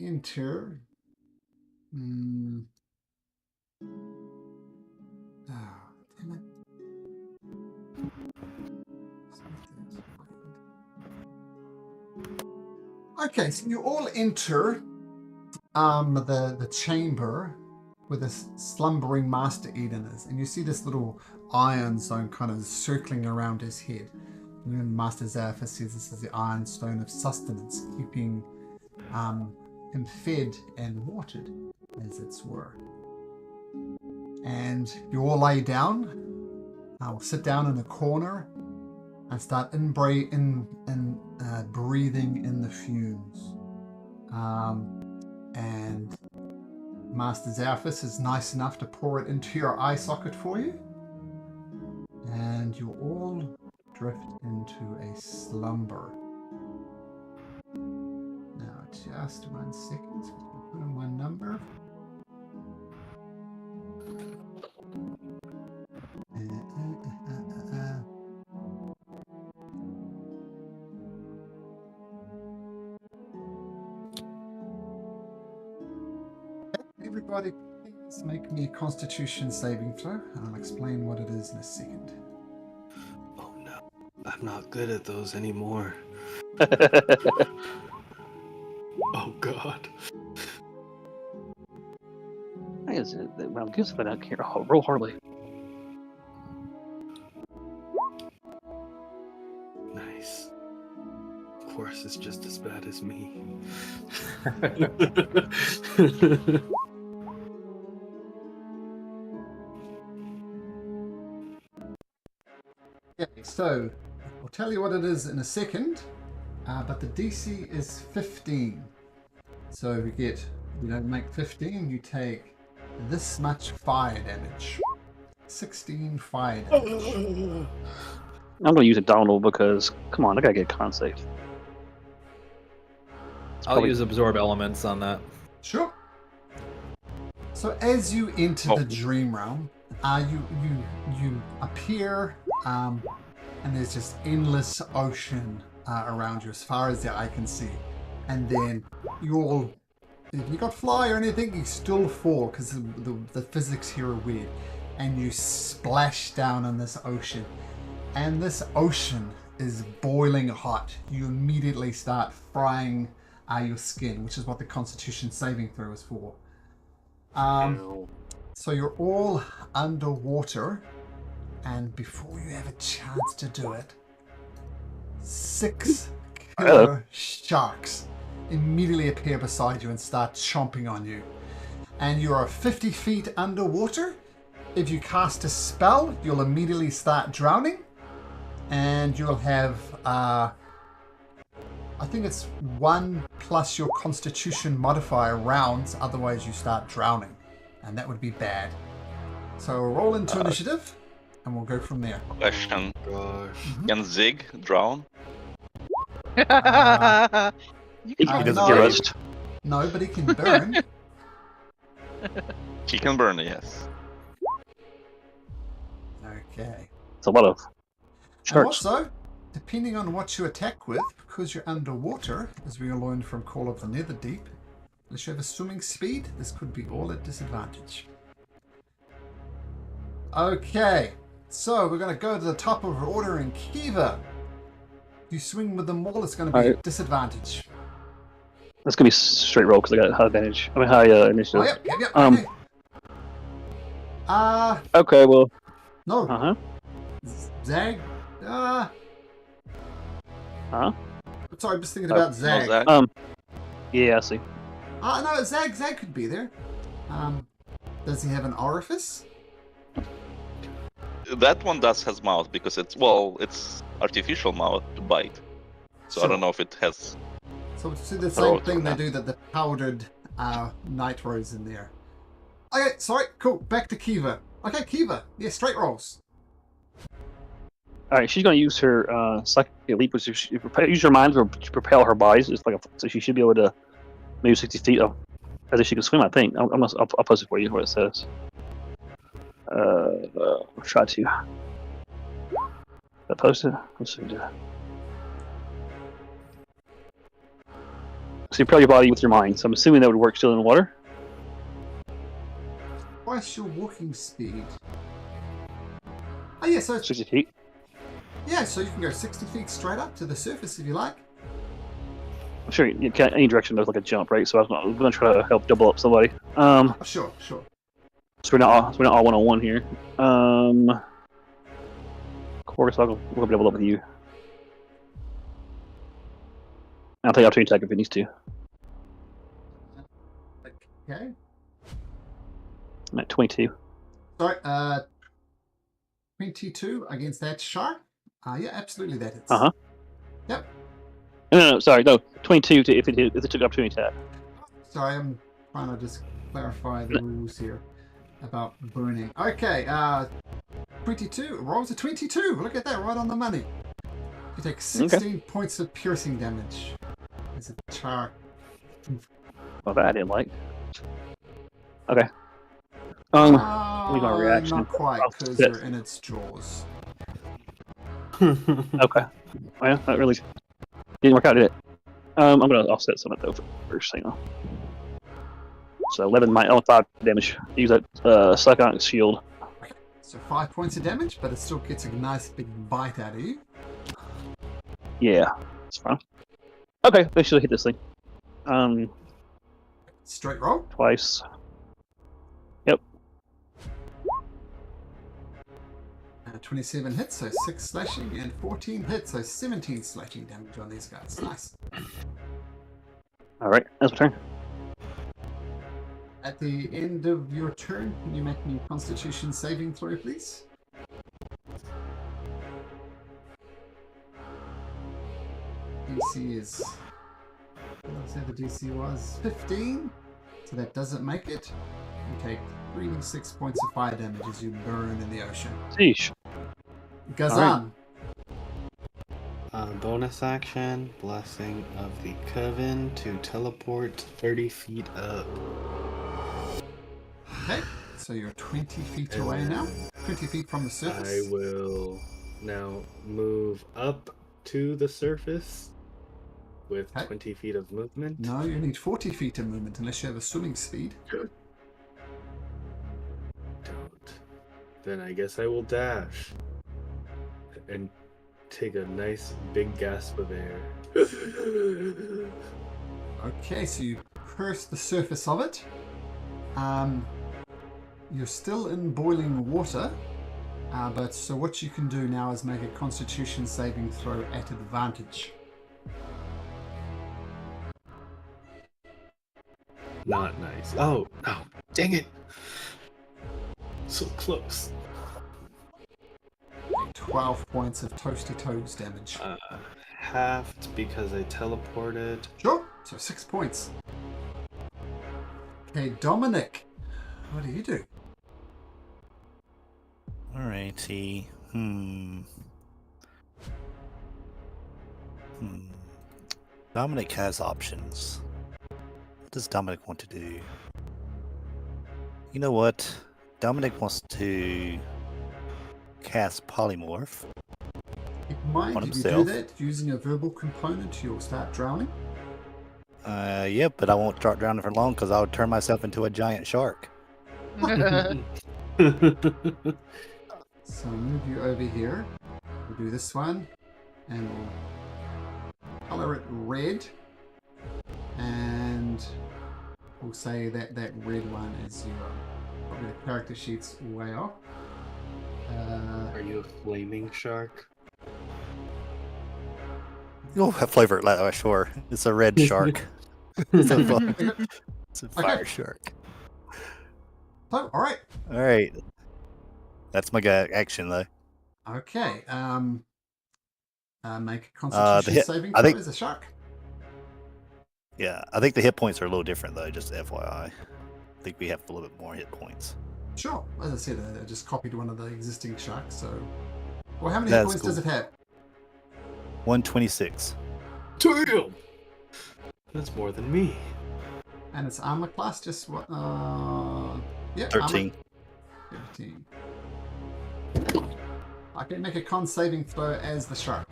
enter. Ah, damn it. Okay, so you all enter the chamber where this slumbering Master Eden is, and you see this little iron zone kind of circling around his head. And Master Zephyr says this is the iron stone of sustenance, keeping him fed and watered, as it were. And you all lay down. I'll sit down in a corner and start breathing in the fumes. And Master Zerfus is nice enough to pour it into your eye socket for you. And you all drift into a slumber. Now, just 1 second. So put in one number. Everybody, please make me a Constitution saving throw, and I'll explain what it is in a second.
Oh no, I'm not good at those anymore. Oh god.
I guess I'm good, but I can't roll hardly.
Nice. Of course, it's just as bad as me.
Okay, so I'll tell you what it is in a second, but the DC is 15. So if you don't make 15, you take this much fire damage. 16 fire damage.
I'm gonna use a Donald because, come on, I gotta get con save.
I'll use absorb elements on that.
Sure. So as you enter the dream realm, you appear, and there's just endless ocean around you as far as the eye can see. And then if you got fly or anything, you still fall because the physics here are weird. And you splash down in this ocean. And this ocean is boiling hot. You immediately start frying your skin, which is what the Constitution saving throw is for. So you're all underwater, and before you have a chance to do it, 6 killer sharks immediately appear beside you and start chomping on you. And you are 50 feet underwater. If you cast a spell, you'll immediately start drowning, and you'll have I think it's 1 plus your Constitution modifier rounds, otherwise you start drowning, and that would be bad. So roll into initiative, and we'll go from there.
Question.
Gosh.
Can Zig drown?
You
He
can
doesn't
no.
get rust.
No, but he can burn.
He can burn, yes.
Okay.
It's a lot of
And
sharks.
also, depending on what you attack with, because you're underwater, as we all learned from Call of the Netherdeep, unless you have a swimming speed, this could be all at disadvantage. Okay, so we're going to go to the top of our order in Kiva. If you swing with them all, it's going to be
Alright.
disadvantage.
That's gonna be straight roll because I got high advantage. I mean high initiative.
Oh, yep,
Um,
okay.
Okay, well,
No.
huh.
Zag?
Huh?
Sorry, I'm just thinking about
No,
Zag.
Zag.
Yeah, I see.
No, Zag could be there. Does he have an orifice?
That one does has mouth because it's artificial mouth to bite. So I don't know if it has.
So it's the
Throw
same
it
thing
on
they
that.
do that the powdered nitros in there. Okay, sorry, cool. Back to Kiva. Okay, Kiva. Yeah, straight rolls.
All right, she's gonna use her psychic leap, which use her mind to propel her body. So it's like so she should be able to move 60 feet up, as if she can swim. I think. I'll post it for you what it says. I'll try to. I post it. Let's see. So you propel your body with your mind. So I'm assuming that would work still in the water.
Twice your walking speed. Oh yeah, so
60 feet.
yeah, so you can go 60 feet straight up to the surface if you like.
I'm sure you can't, any direction there's like a jump, right? So I'm going to try to help double up somebody.
Oh, sure.
So we're not all one-on-one here. Of course, we're gonna double up with you. I'll take opportunity attack if it needs to.
Okay.
I'm at 22.
Sorry, 22 against that shark. Yeah, absolutely that hits.
Uh-huh.
Yep.
No, sorry, no. 22 to if it took opportunity attack.
Sorry, I'm trying to just clarify the rules here about burning. Okay, 22. Rolls a 22. Look at that, right on the money. You take 16 points of piercing damage. As a shark.
Well, that I didn't like. Okay. Leave my reaction.
Not quite, because you're in its jaws.
Okay. Well, that really didn't work out, did it? I'm gonna offset some of that though first. Hang on. So 11, 5 damage. Use that Psychic Shield.
So 5 points of damage, but it still gets a nice big bite out of you.
Yeah, it's fine. Okay, they should hit this thing.
Straight roll.
Twice. Yep.
27 hits, so 6 slashing, and 14 hits, so 17 slashing damage on these guys. Nice.
Alright, that's my turn.
At the end of your turn, can you make me a Constitution saving throw, please? DC is... what did I say the DC was? 15? So that doesn't make it. You take 3d6 points of fire damage as you burn in the ocean.
Sheesh.
Gazan.
Bonus action, Blessing of the Coven to teleport 30 feet up.
Okay, so you're 20 feet away now. 20 feet from the surface.
I will now move up to the surface with 20 feet of movement.
No, you need 40 feet of movement unless you have a swimming speed.
Don't. Then I guess I will dash and take a nice big gasp of air.
Okay, so you curse the surface of it. You're still in boiling water, but so what you can do now is make a Constitution saving throw at advantage.
Not nice. Oh, no. Dang it. So close.
12 points of toasty toes damage.
Halved because I teleported.
Sure, so 6 points. Okay, Dominic, what do you do?
Alrighty. Dominic has options. What does Dominic want to do? You know what? Dominic wants to cast Polymorph.
Mind
on
if you do
himself.
that using a verbal component, you'll start drowning.
Yep, but I won't start drowning for long because I'll turn myself into a giant shark.
So I'll move you over here. We'll do this one, and we'll color it red, and we'll say that that red one is 0. Probably the character sheet's way off.
Are you a flaming shark?
You'll flavor it that way, sure. It's a red shark. It's a fire shark.
So, all right.
All right. That's my action, though.
Okay. Make a Constitution saving
I
throw
think-
as a shark.
Yeah, I think the hit points are a little different, though, just FYI. I think we have a little bit more hit points.
Sure. As I said, I just copied one of the existing sharks. So, well, how many hit
That's
points does it have?
126.
Damn! That's more than me.
And its armor class just what? Yeah,
13.
13. I can make a con saving throw as the shark.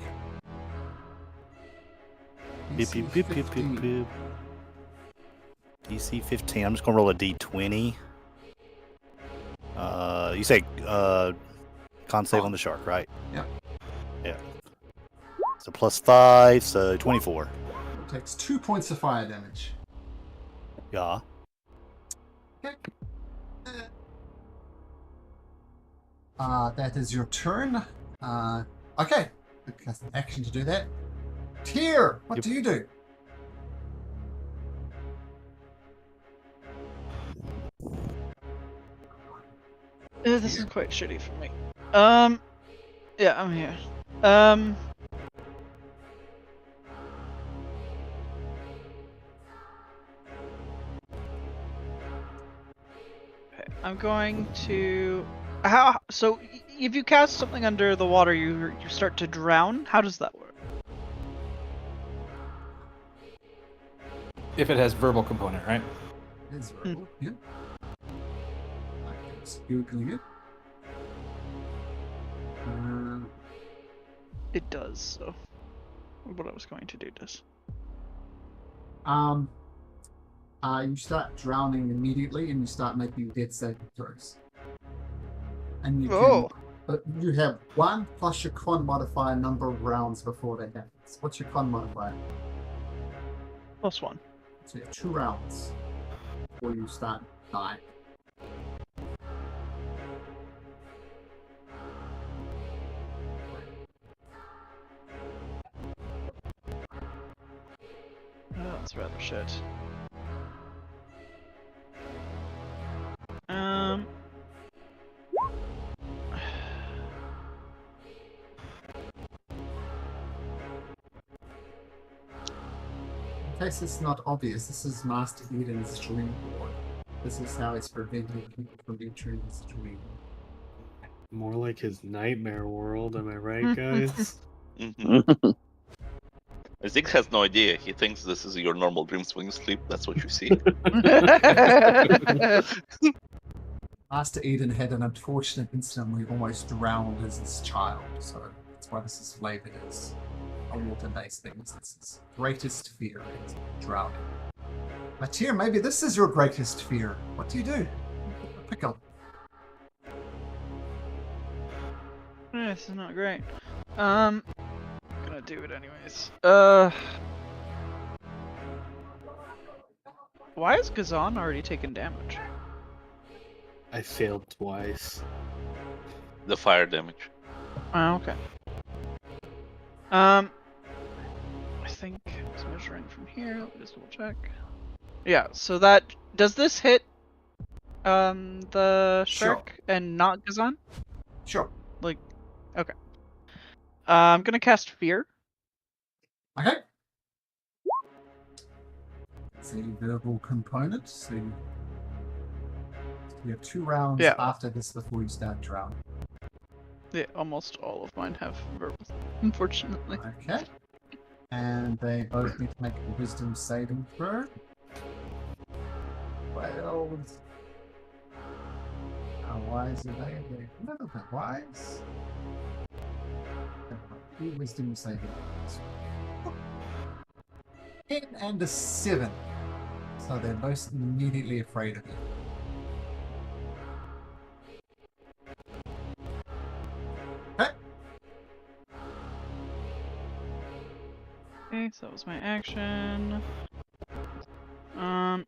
Beep,
DC
beep, beep, beep, beep,
15.
beep. DC 15. I'm just gonna roll a D20. You say con save on the shark, right?
Yeah.
Yeah. So +5, so 24.
It takes 2 points of fire damage.
Yeah.
Okay. That is your turn. Okay. That's an action to do that. Tyr, what do you do?
This is quite shitty for me. Yeah, I'm here. Okay, I'm going to. How? So, if you cast something under the water, you start to drown. How does that work?
If it has verbal component, right?
It's verbal, yeah. I'm just googling it.
It does. So, what I was going to do does.
You start drowning immediately, and you start making death saving throws. And you can, but you have 1 plus your con modifier number of rounds before that happens. What's your con modifier?
+1.
So you have 2 rounds before you start dying.
Oh, that's rather shit.
In case it's not obvious, this is Master Eden's dream board. This is how it's preventing people from entering his dream.
More like his nightmare world, am I right, guys?
Zig has no idea. He thinks this is your normal dreams when you sleep. That's what you see.
Master Eden had an unfortunate incident where he almost drowned as his child, so that's why this is flavored as a water-based thing. It's his greatest fear is drowning. But here, maybe this is your greatest fear. What do you do? Pickle.
This is not great. Gonna do it anyways. Why has Gazan already taken damage?
I failed twice.
The fire damage.
Oh, okay. I think I was measuring from here. Let me just double check. Yeah, so that does this hit the shark and not Gazan?
Sure.
Like, okay. I'm gonna cast Fear.
Okay. It's a verbal component, so you have 2 rounds after this before you start drowning.
Yeah, almost all of mine have verbal, unfortunately.
Okay. And they both need to make a wisdom saving throw. 12. How wise are they? They're a little bit wise. 2 wisdom saving throws. 10 and a 7. So they're both immediately afraid of you.
Okay, so that was my action.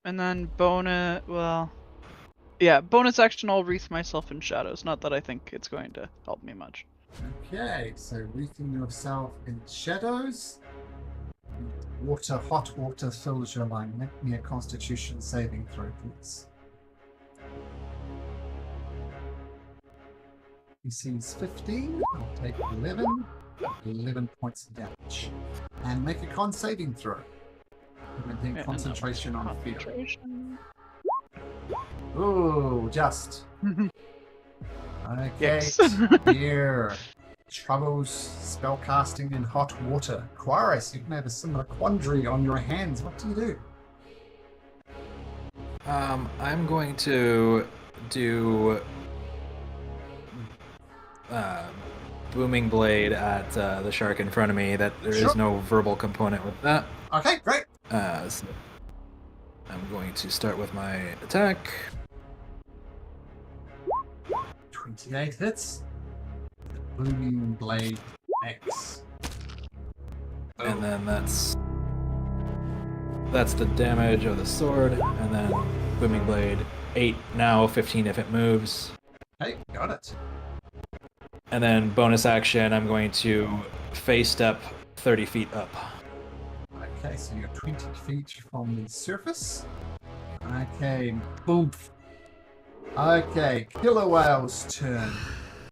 And then bonus, bonus action, I'll wreath myself in shadows. Not that I think it's going to help me much.
Okay, so wreathing yourself in shadows. Water, hot water fills your lung. Make me a constitution saving throw, please. DC is 15. I'll take 11. 11 points of damage. And make a con saving throw. Maintain concentration on fear. Ooh, just. Okay,
Yes.
here. Troubles spellcasting in hot water. Quaris, you can have a similar quandary on your hands. What do you do?
I'm going to do booming blade at the shark in front of me. That there is no verbal component with that.
Okay, great.
So I'm I'm going to start with my attack.
28 hits. The Booming Blade X.
And then that's the damage of the sword, and then Booming Blade 8 now, 15 if it moves.
Hey, got it.
And then bonus action, I'm going to phase step 30 feet up.
Okay, so you're 20 feet from the surface. Okay, boom. Okay, Killer Whale's turn.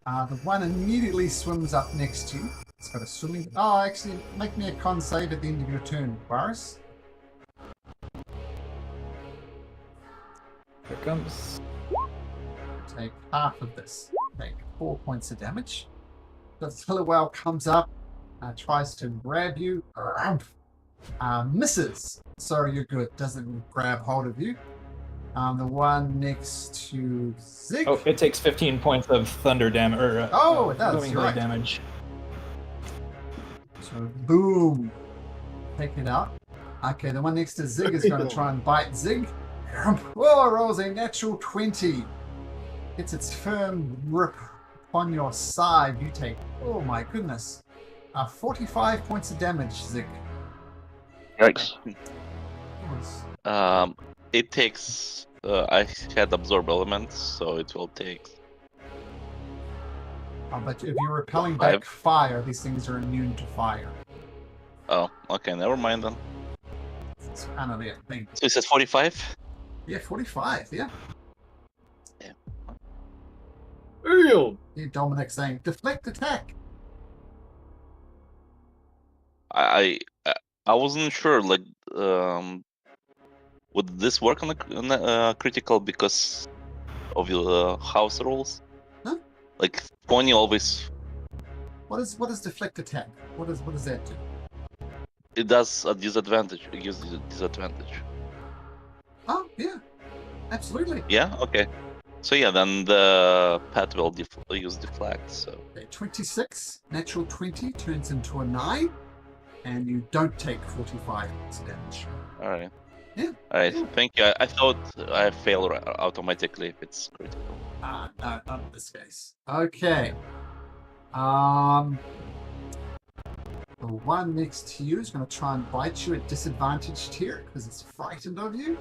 The one immediately swims up next to you. It's got a swimming... Oh, actually, make me a con save at the end of your turn, Boris.
Here it comes.
Take half of this. Take 4 points of damage. The killer whale comes up, tries to grab you, misses. So you're good. Doesn't grab hold of you. The one next to Zig.
Oh, it takes 15 points of thunder damage, or
It does.
Booming
You're
Blade
right.
damage.
So boom, take it out. Okay, the one next to Zig is going to try and bite Zig. Oh, rolls a natural 20. It's its firm grip on your side. You take, oh my goodness, 45 points of damage, Zig.
Yikes.
It takes. I had absorb elements, so it will take.
But if you're repelling back fire, these things are immune to fire.
Oh, okay, never mind then.
It's kind of the thing.
So it says 45.
Yeah, 45. Yeah.
Ariel!
Yeah, Dominic saying deflect attack.
I wasn't sure. Like, would this work on a critical because of your house rules?
Huh?
Like, Pony always.
What is deflect attack? What does that do?
It does a disadvantage. It gives you a disadvantage.
Oh yeah, absolutely.
Yeah. Okay. So yeah, then the pet will use deflect. So.
Okay, 26 natural 20 turns into a 9, and you don't take 45 points of damage.
All right.
Yeah.
All right.
Yeah.
Thank you. I thought I fail automatically if it's critical.
No, not in this case. Okay. The one next to you is going to try and bite you at disadvantaged here because it's frightened of you.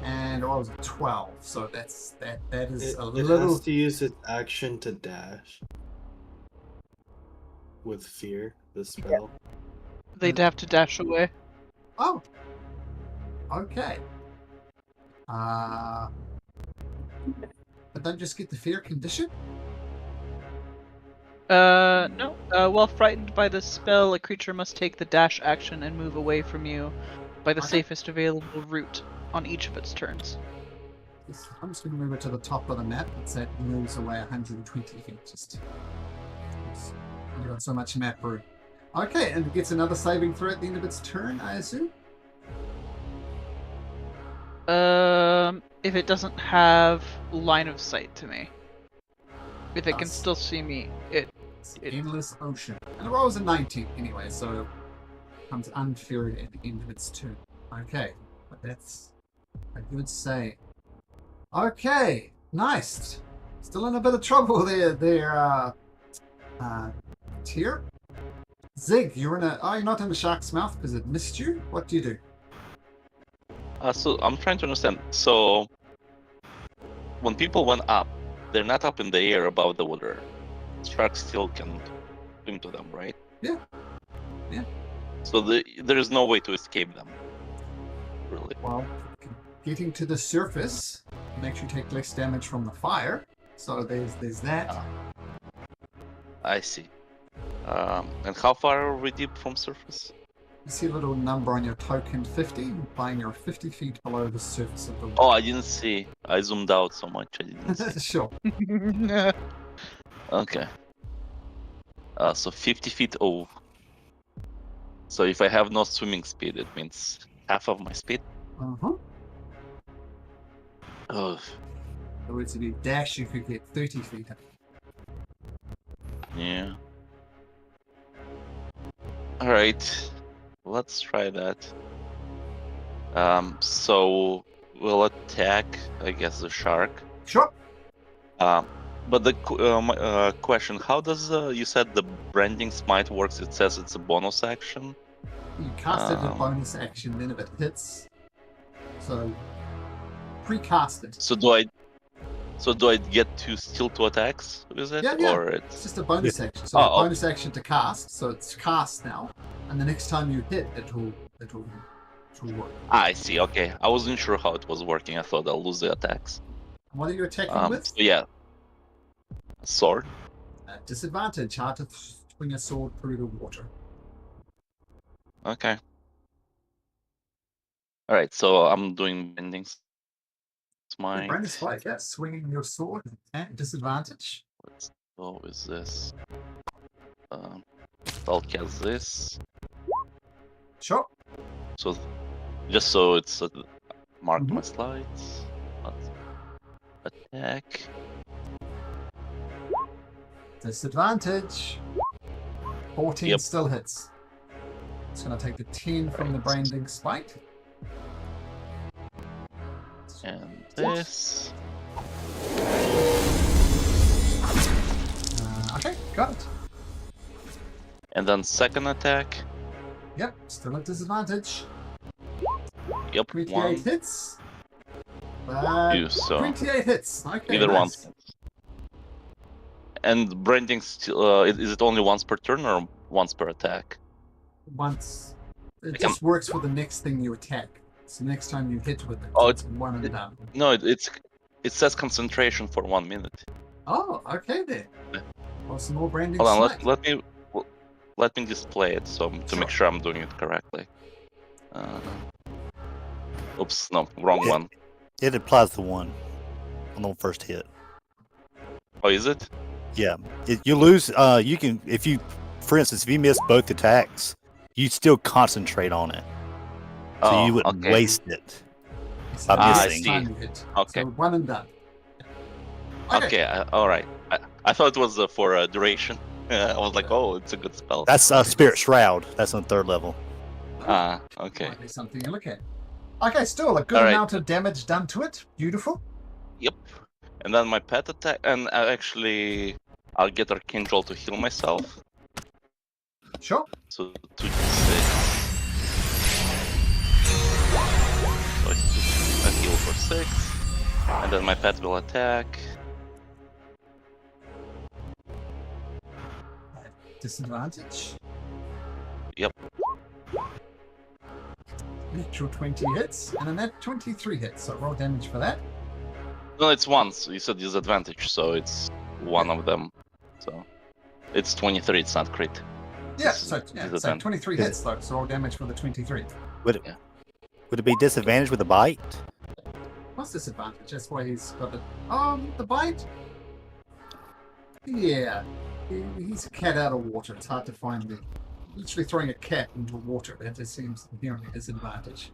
And I was a 12, so that is a
It
little.
has to use its action to dash. With fear, the spell.
They'd have to dash away.
Oh. Okay. But don't just get the fear condition.
No. While frightened by the spell, a creature must take the dash action and move away from you by the
Okay.
safest available route on each of its turns.
I'm just going to move it to the top of the map. It's that moves away 120 feet. Just you got so much map room. Okay, and it gets another saving throw at the end of its turn, I assume.
If it doesn't have line of sight to me. If it can
Us.
still see me, it
It's the endless ocean, and it rolls a 19 anyway, so it comes unfeared at the end of its turn. Okay, but that's a good save. Okay, nice. Still in a bit of trouble there, Tyr. Zig, you're not in the shark's mouth because it missed you. What do you do?
So I'm trying to understand. So when people went up, they're not up in the air above the water. Sharks still can swim to them, right?
Yeah. Yeah.
So there is no way to escape them. Really.
Well, getting to the surface makes you take less damage from the fire. So there's that.
I see. And how far are we deep from surface?
You see a little number on your token 50, implying you're 50 feet below the surface of the water.
Oh, I didn't see. I zoomed out so much. I didn't see.
Sure.
Okay. So 50 feet. Oh. So if I have no swimming speed, it means half of my speed.
Uh-huh.
Oh,
So it's if you dash, you could get 30 feet.
yeah. All right. Let's try that. So we'll attack, I guess, the shark.
Sure.
But the question: how does you said the branding smite works? It says it's a bonus action.
You cast it as a bonus action, then if it hits. So pre-cast it.
So do I get to steal 2 attacks with it,
Yeah.
or
It's just a bonus action. So
Oh,
bonus action to cast. So it's cast now, and the next time you hit, it will work.
I see. Okay, I wasn't sure how it was working. I thought I'll lose the attacks.
What are you attacking with?
So yeah, sword.
Disadvantage. Hard to swing a sword through the water.
Okay. All right, so I'm doing bending smite.
Brandon Spike, yeah, swinging your sword at disadvantage.
Let's go with this. I'll cast this.
Sure.
So just so it's mark
Mhm.
my slides. Let's attack.
Disadvantage. 14
Yep.
still hits. It's going to take the 10 from the branding spike.
And this.
Okay, got it.
And then second attack.
Yep, still at disadvantage.
Yep,
28
one,
hits.
2, so
28 hits. Okay,
either one.
nice.
And branding still is it only once per turn or once per attack?
Once. It
Become-
just works for the next thing you attack. So next time you hit with it,
Oh,
it's one and done.
No, it says concentration for 1 minute.
Oh, okay then.
Yeah.
Well, some more branding
Hold on,
smite.
let me display it to
Sure.
make sure I'm doing it correctly. Oops, no, wrong
Yeah.
one.
It applies the 1 on the first hit.
Oh, is it?
Yeah, you lose. You can if you, for instance, if you miss both attacks, you still concentrate on it, so
Oh,
you wouldn't
okay.
waste it.
So
I
next
see.
time you hit.
Okay.
So one and done.
Okay, all right. I thought it was for duration. I was like, oh, it's a good spell.
That's Spirit Shroud. That's on 3rd level.
Okay.
Might be something to look at. Okay, still a good
All right.
amount of damage done to it. Beautiful.
Yep. And then my pet attack, and I'll get Arcane Jolt to heal myself.
Sure.
So 2d6. So I heal for 6. And then my pet will attack.
Disadvantage.
Yep.
Natural 20 hits, and a net 23 hits. So roll damage for that.
No, it's once. You said disadvantage, so it's one of them. So it's 23. It's not crit.
Yeah,
It's
so 23
Is
hits though. So roll damage for the 23.
Would it be disadvantage with a bite?
What's disadvantage? That's why he's got it. The bite. Yeah, he's a cat out of water. It's hard to find the. Literally throwing a cat into water. That just seems inherently a disadvantage.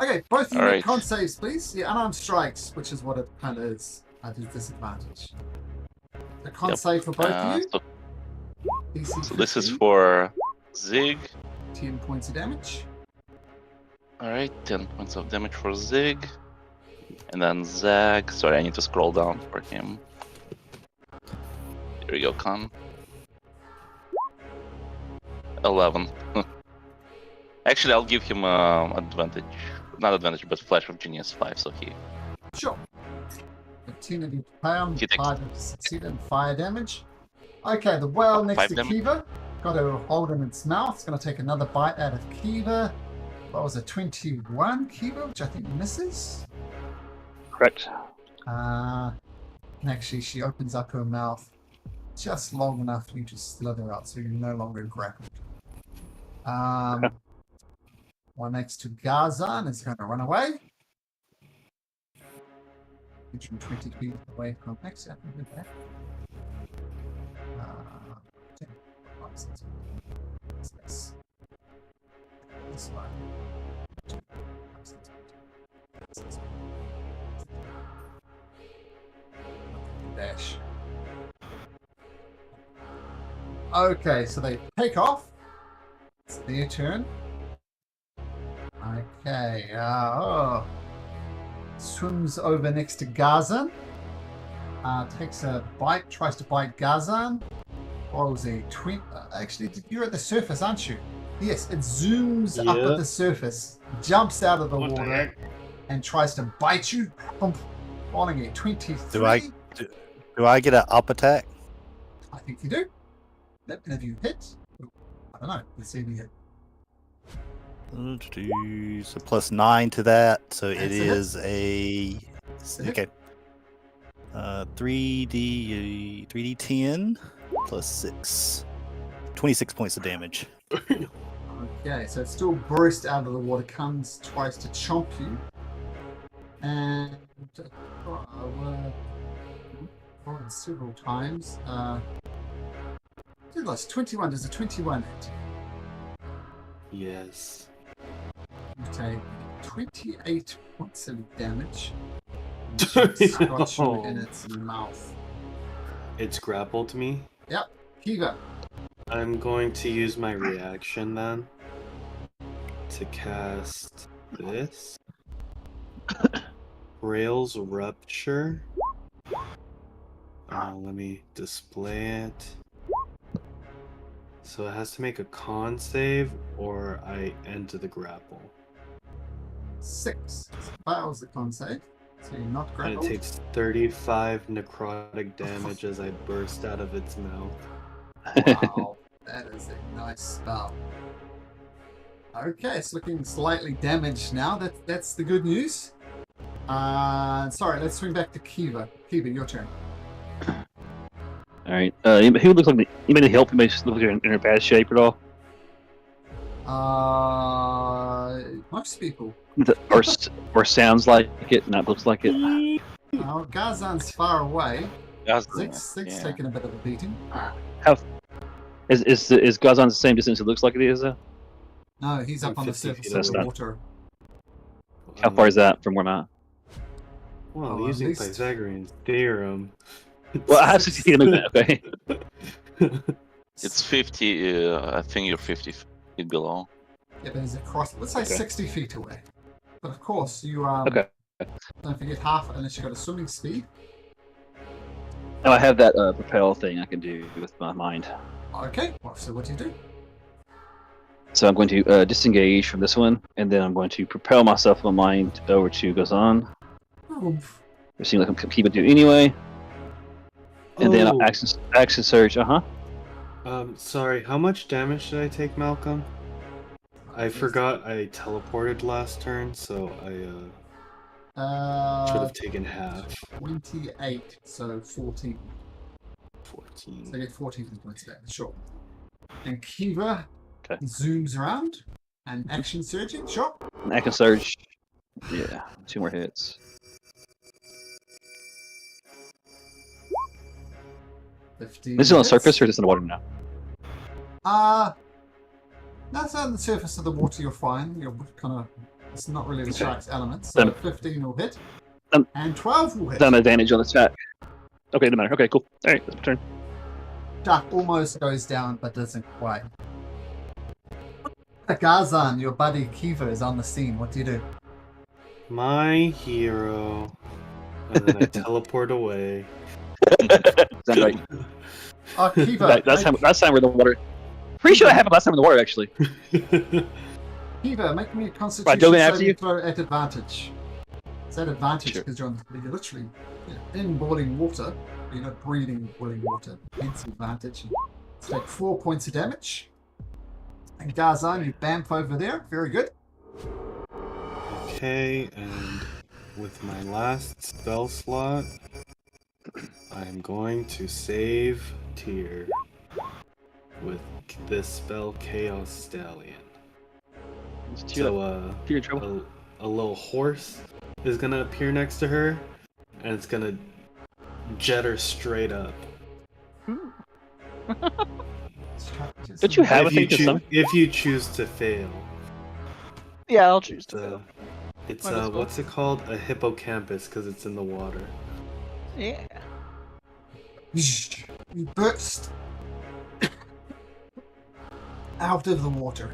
Okay, both of you
All
make
right.
con saves, please. Yeah, unarmed strikes, which is what it kind of is. At a disadvantage. The con
Yep.
save for both of you.
So,
DC
so this is
15,
for Zig.
10 points of damage.
Alright, 10 points of damage for Zig. And then Zag. Sorry, I need to scroll down for him. Here we go, Con. 11. Actually, I'll give him advantage. Not advantage, but Flash of Genius 5, so he...
Sure. 15 of you pound,
He takes-
5 of succeed and fire damage. Okay, the whale next
5
to
damage.
Kiva. Got a hold in its mouth. It's going to take another bite out of Kiva. What was it, 21 Kiva, which I think misses.
Correct.
And actually, she opens up her mouth just long enough for you to slither out, so you're no longer grappled. One next to Gazan is going to run away. 120 feet away from next. I can do that. 10, 5, 6, 6. This one. 2, 5, 6, 6. Dash. Okay, so they take off. It's their turn. Okay. Swims over next to Gazan. Takes a bite. Tries to bite Gazan. Rolls a 20. Actually, you're at the surface, aren't you? Yes. It zooms up
Yeah.
at the surface, jumps out of the
What the
water,
heck?
and tries to bite you. Rolling a 23.
Do I get an up attack?
I think you do. Let me know if you hit. I don't know. Let's see if you hit.
So plus 9 to that, so
That's
it
a hit.
is a
a hit.
okay. 3d10 plus 6. 26 points of damage.
Okay, so it's still burst out of the water, tries to chomp you. And several times. That's 21. Does a 21 hit?
Yes.
You take 28 points of damage.
Oh.
It's got you in its mouth.
It's grappled me.
Kiva.
I'm going to use my reaction then to cast this. Rails Rupture. Let me display it. So it has to make a con save or I enter the grapple.
6. Fails the con save. So you're not
And
grappled.
it takes 35 necrotic damage as I burst out of its mouth.
Wow, that is a nice spell. Okay, it's looking slightly damaged now. That's the good news. Sorry, let's swing back to Kiva. Kiva, your turn.
All right. Who looks like you need help? Anybody look like you're in a bad shape at all?
Most people.
Or sounds like it, not looks like it.
Gazan's far away.
Gazan,
Six
yeah.
taking a bit of a beating.
Is Gazan the same distance it looks like it is?
No, he's up
I'm
on the
50
surface
feet
of the
away.
water.
How far is that from where I'm at?
Well,
Oh, at
using
least-
Pythagorean theorem.
Well, I have 60 feet of movement. Okay.
It's 50. I think you're 50 feet below.
Yeah, but he's across. Let's say
Okay.
60 feet away. But of course, you
Okay.
don't forget half unless you got a swimming speed.
Now I have that propel thing I can do with my mind.
Okay. Well, so what do you do?
So I'm going to disengage from this one, and then I'm going to propel myself with my mind over to Gazan.
Oomph.
It seems like I'm keep it do anyway. And then
Oh.
action surge.
Sorry, how much damage did I take, Malcolm? I forgot I teleported last turn, so I should have taken half.
28, so 14.
14.
So you get 14 points back, sure. And Kiva
Okay.
zooms around and action surging, sure.
Action surge. Yeah, 2 more hits. This is on the
hits.
surface or just in the water now?
That's on the surface of the water, you're fine. You're kind of, it's not really the
Okay.
shark's element. So
Then-
15 will hit.
then-
And 12 will hit.
Done advantage on the attack. Okay, no matter. Okay, cool. Alright, that's my turn.
Shark almost goes down, but doesn't quite. Gazan, your buddy Kiva, is on the scene. What do you do?
My hero. And then I teleport away.
Is that right?
Oh, Kiva.
Last time we're in the water. Pretty sure I happened last time in the water, actually.
Kiva, make me a
Right,
constitution
dove in after
saving
you?
throw at advantage. It's at advantage
Sure.
because you're literally in boiling water. You're not breathing boiling water. Hence advantage. So take 4 points of damage. And Gazan, you bamf over there. Very good.
Okay, and with my last spell slot, I'm going to save Tyr with this spell Chaos Stallion. So,
You're in trouble.
a little horse is gonna appear next to her, and it's gonna jet her straight up.
Don't you have a
If you,
thing to summon?
if you choose to fail.
Yeah, I'll choose to.
It's
Might as well.
what's it called? A hippocampus, because it's in the water.
Yeah.
You burst out of the water.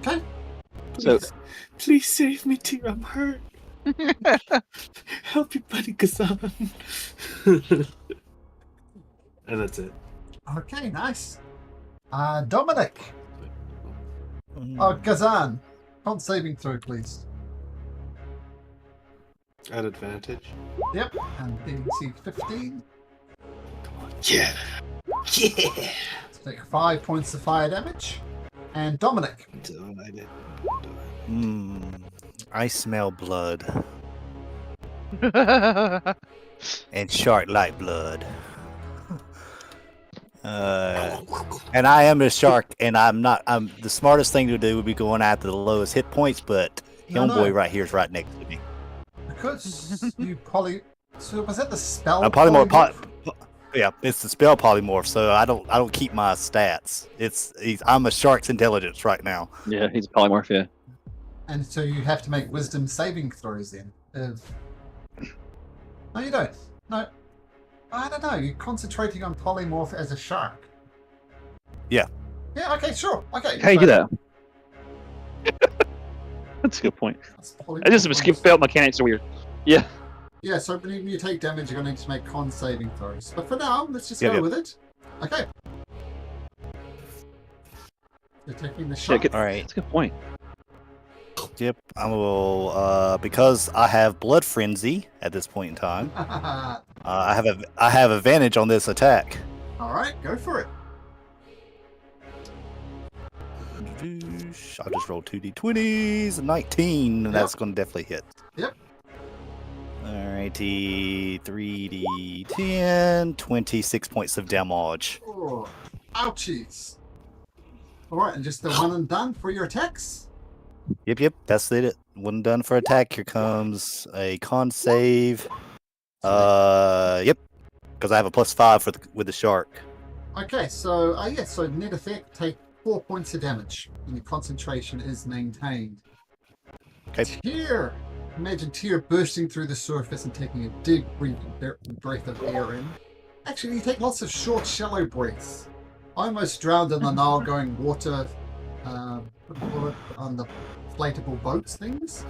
Okay.
So
Please save me, Tyr. I'm hurt. Help your buddy Kazan. And that's it.
Okay, nice. Dominic. Oh, Kazan. Con saving throw, please.
At advantage.
Yep. And DC 15.
Yeah. Yeah.
Let's take 5 points of fire damage. And Dominic.
I smell blood. And shark-like blood. And I am a shark, and I'm the smartest thing to do would be going after the lowest hit points, but homeboy right here is right next to me.
Because you so was that the spell?
Polymorph. Yeah, it's the spell polymorph, so I don't keep my stats. I'm a shark's intelligence right now.
yeah, he's a polymorph. Yeah.
And so you have to make wisdom saving throws then. No, you don't. No. I don't know. You're concentrating on polymorph as a shark.
Yeah.
Yeah, okay, sure. Okay.
How you do that? That's a good point. I just skip spell mechanics are weird. Yeah.
Yeah, so when you take damage, you're going to need to make con saving throws. But for now, let's just go with it. Okay. You're taking the shot.
All right.
That's a good point.
Yep, I will. Because I have blood frenzy at this point in time. I have advantage on this attack.
All right, go for it.
I'll just roll 2d20s. 19. That's going to definitely hit.
Yep.
Alrighty, 3d10, 26 points of damage.
Oh, ouchies. All right, and just the one and done for your attacks.
Yep, that's it. One done for attack. Here comes a con save. Yep, because I have a +5 with the shark.
Okay, so so net effect, take 4 points of damage, and your concentration is maintained.
Okay.
Tyr, imagine Tyr bursting through the surface and taking a deep breath of air in. Actually, you take lots of short, shallow breaths. I almost drowned in the Nile going water. What do you call it, on the inflatable boats things.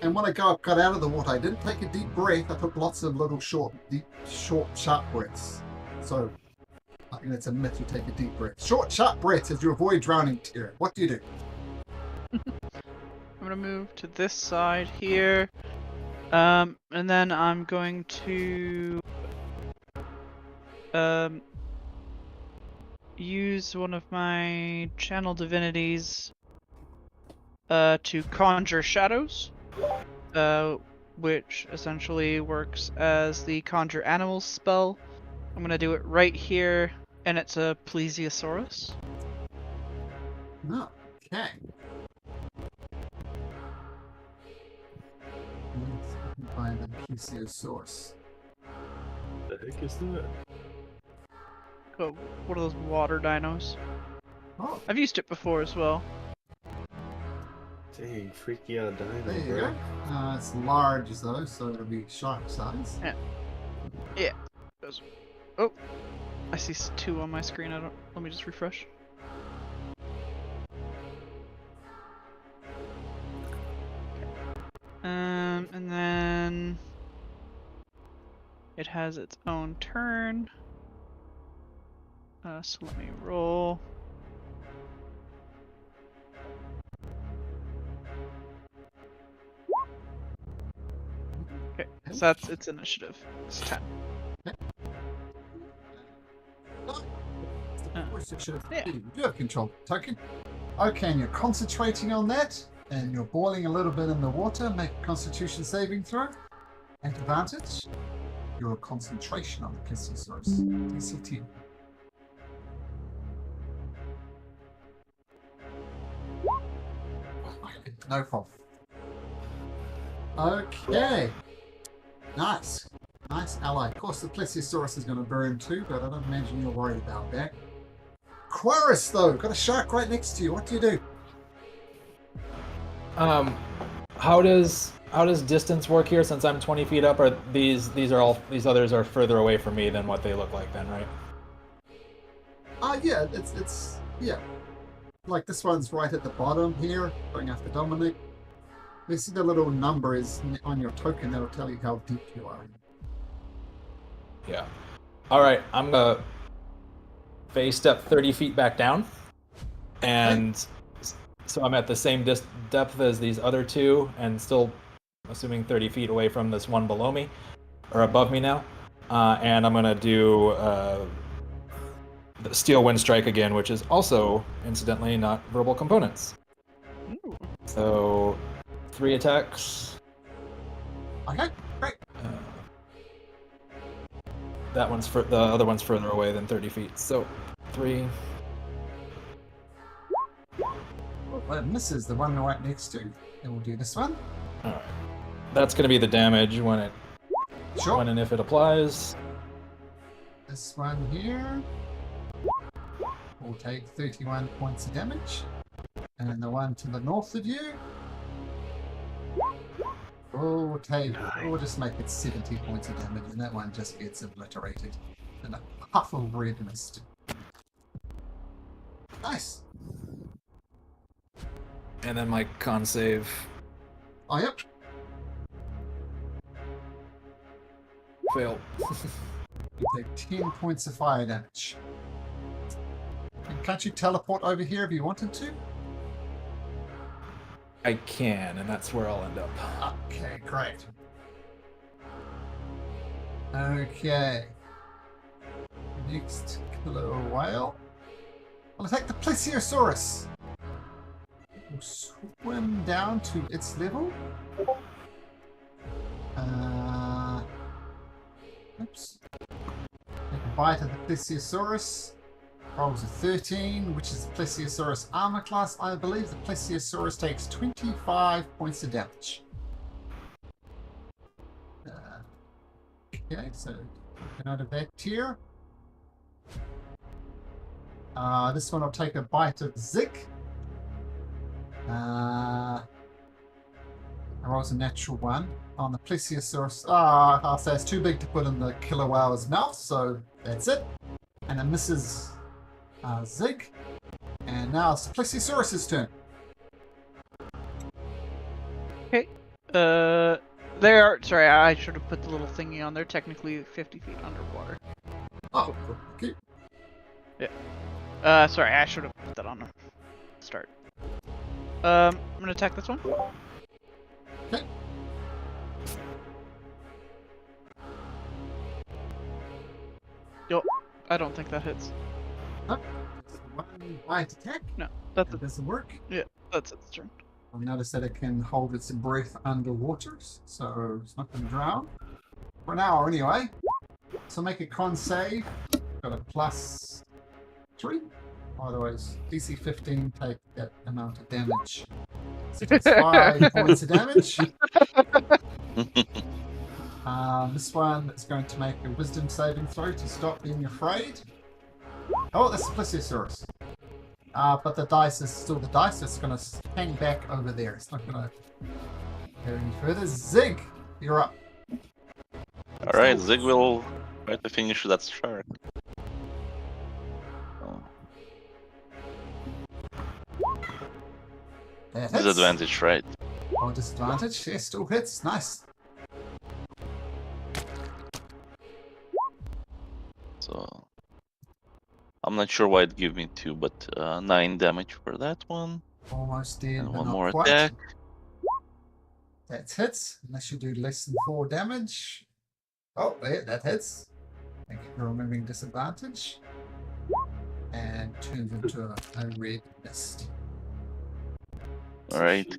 And when I got out of the water, I didn't take a deep breath. I took lots of little short, sharp breaths. So I think that's a myth. You take a deep breath. Short, sharp breaths as you avoid drowning. Tyr. What do you do?
I'm gonna move to this side here, and then I'm going to use one of my channel divinities to conjure shadows, which essentially works as the conjure animals spell. I'm gonna do it right here, and it's a plesiosaurus.
Oh, okay. Let's find the plesiosaurus.
The heck is that?
Oh, what are those water dinos?
Oh,
I've used it before as well.
Dang, freaky out dino,
there you
bro.
go. It's large though, so it'll be shark size.
Yeah. Oh, I see 2 on my screen. Let me just refresh. And then it has its own turn. So let me roll. Okay, so that's its initiative. It's 10.
Of course it should have.
Yeah.
You have control token. Okay, and you're concentrating on that, and you're boiling a little bit in the water. Make a Constitution saving throw. At advantage. Your concentration on the plesiosaurus. DC 10. No problem. Okay. Nice. Nice ally. Of course, the plesiosaurus is going to burn too, but I don't imagine you're worried about that. Quirus, though, got a shark right next to you. What do you do?
How does distance work here? Since I'm 20 feet up, or these others are further away from me than what they look like then, right?
Yeah, it's yeah. like this one's right at the bottom here, going after Dominic. You see the little number is on your token that'll tell you how deep you are.
Yeah. All right, I'm gonna phase step 30 feet back down, and so I'm at the same depth as these other two, and still assuming 30 feet away from this one below me, or above me now. And I'm gonna do the Steel Wind Strike again, which is also, incidentally, not verbal components.
Ooh.
So, 3 attacks.
Okay, great.
That one's the other one's further away than 30 feet. So, 3.
Well, it misses the one right next to. And we'll do this one.
All right. That's going to be the damage when and if it applies.
This one here will take 31 points of damage. And then the one to the north of you will just make it 70 points of damage, and that one just gets obliterated in a puff of red mist. Nice.
And then my con save.
Oh, yep.
Failed.
You take 10 points of fire damage. And can't you teleport over here if you wanted to?
I can, and that's where I'll end up.
Okay, great. Okay. Next killer whale. I'll attack the Plesiosaurus. We'll swim down to its level. Oops. Take a bite of the Plesiosaurus. Rolls a 13, which is the Plesiosaurus armor class. I believe the Plesiosaurus takes 25 points of damage. Okay, so get out of that tier. This one will take a bite of Zik. Rolls a natural 1 on the Plesiosaurus. I'll say it's too big to put in the killer whale's mouth, so that's it. And it misses Zig. And now it's the Plesiosaurus' turn.
Okay. They are. Sorry, I should have put the little thingy on there. Technically 50 feet underwater.
Oh, okay.
Yeah. Sorry, I should have put that on the start. I'm gonna attack this one.
Okay.
Yo, I don't think that hits.
Oh, it's one bite attack.
No, that's
That
it.
doesn't work.
Yeah, that's its turn.
I'll notice that it can hold its breath underwater, so it's not going to drown. For now, anyway. So make a con save. Got a +3. Otherwise, DC 15 take that amount of damage. So it's 5 points of damage. This one is going to make a wisdom saving throw to stop being afraid. Oh, that's the Plesiosaurus. But the dice is still the dice. It's going to hang back over there. It's not going to go any further. Zig, you're up.
Alright, Zig will try to finish that shark.
That hits.
Disadvantage, right?
Oh, disadvantage. Yeah, still hits. Nice.
So I'm not sure why it gave me 2, but 9 damage for that one.
Almost dead,
And
but
one
not
more
quite.
attack.
That hits, unless you do less than 4 damage. Oh, yeah, that hits. Thank you for removing disadvantage. And turns into a red mist.
Alright.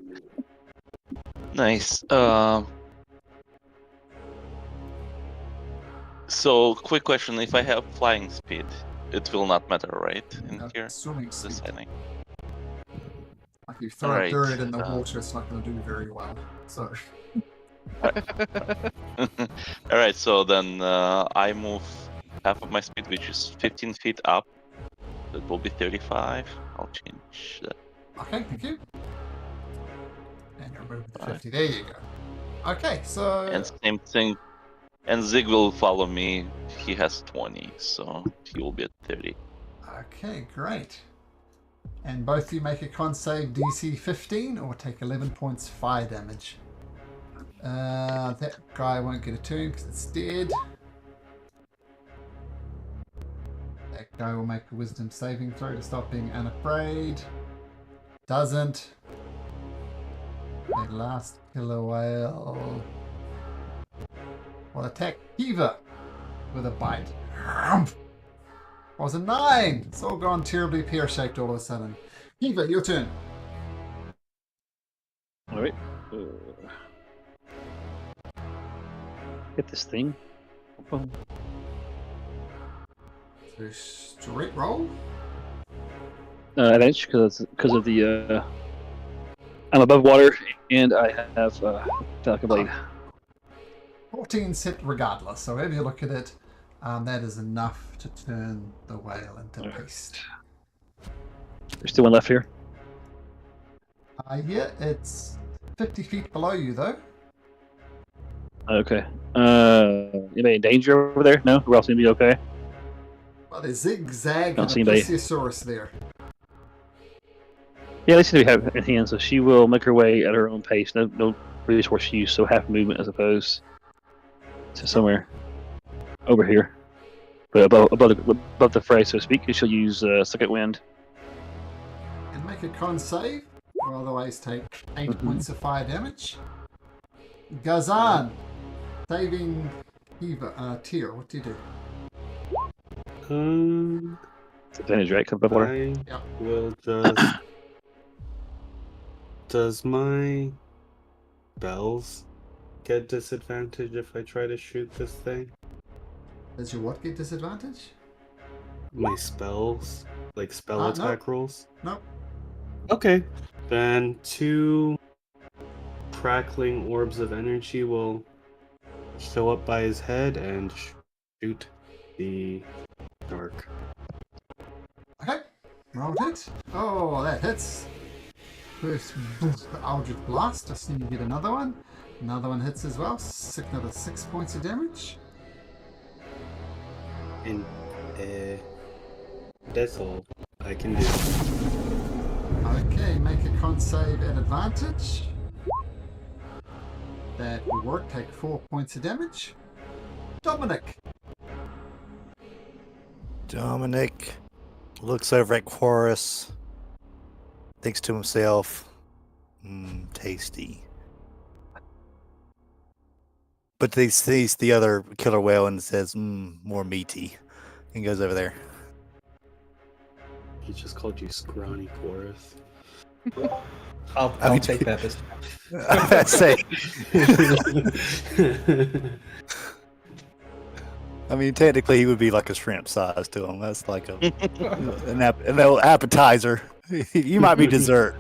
Nice. So, quick question: if I have flying speed, it will not matter, right? In here,
Swimming speed.
deciding.
Like you throw
Alright,
a bird in the water, it's not going to do very well. So.
Alright, so then I move half of my speed, which is 15 feet up. That will be 35. I'll change that.
Okay, thank you. And remove the 50. There you go. Okay, so.
And same thing. And Zig will follow me. He has 20, so he will be at 30.
Okay, great. And both you make a con save DC 15 or take 11 points fire damage. That guy won't get a turn because it's dead. That guy will make a wisdom saving throw to stop being unafraid. Doesn't. That last killer whale will attack Kiva with a bite. Was a 9. It's all gone terribly pear-shaped all of a sudden. Kiva, your turn.
All right. Get this thing. Boom.
So straight roll.
Advantage because of the I'm above water and I have Falcon Blade.
14's hit regardless. So if you look at it, that is enough to turn the whale into paste.
There's still one left here.
Yeah, it's 50 feet below you though.
Okay. Anybody in danger over there? No? We're all seem to be okay.
Well, there's Zigzag
Don't
and a
see anybody.
Plesiosaurus there.
Yeah, they seem to have in hand, so she will make her way at her own pace. No resource use, so half movement as opposed to somewhere over here. But above the fray, so to speak, she'll use second wind.
And make a con save, or otherwise take 8 points of fire damage. Gazan, saving Eva, Tyr, what do you do?
It's advantage, right? 'Cause above water.
I
Yep.
will just. Does my bells get disadvantage if I try to shoot this thing?
Does your what get disadvantage?
My spells, like spell
No.
attack rolls.
Nope.
Okay, then 2 crackling orbs of energy will show up by his head and shoot the dark.
Okay, roll hit. Oh, that hits. First, Eldritch Blast. I see you get another one. Another one hits as well. Another 6 points of damage.
And that's all I can do.
Okay, make a con save at advantage. That will work. Take 4 points of damage. Dominic.
Dominic looks over at Chorus, thinks to himself, tasty. But he sees the other killer whale and says, more meaty. And goes over there.
He just called you scrawny chorus.
I'll take that this time.
I'd say. I mean, technically, he would be like a shrimp size to him. That's like an appetizer. You might be dessert.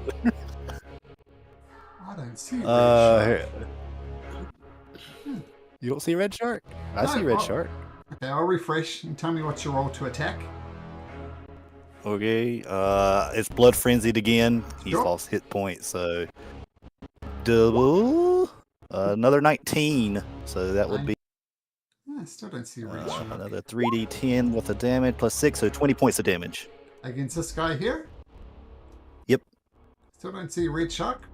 I don't see a red shark.
You don't see red shark? I see red shark.
Okay, I'll refresh and tell me what's your roll to attack.
Okay, it's blood frenzied again. He's
Sure.
lost hit points, so double another 19. So that would be
I still don't see a red shark.
another 3d10 with the damage plus 6, so 20 points of damage.
Against this guy here?
Yep.
Still don't see a red shark.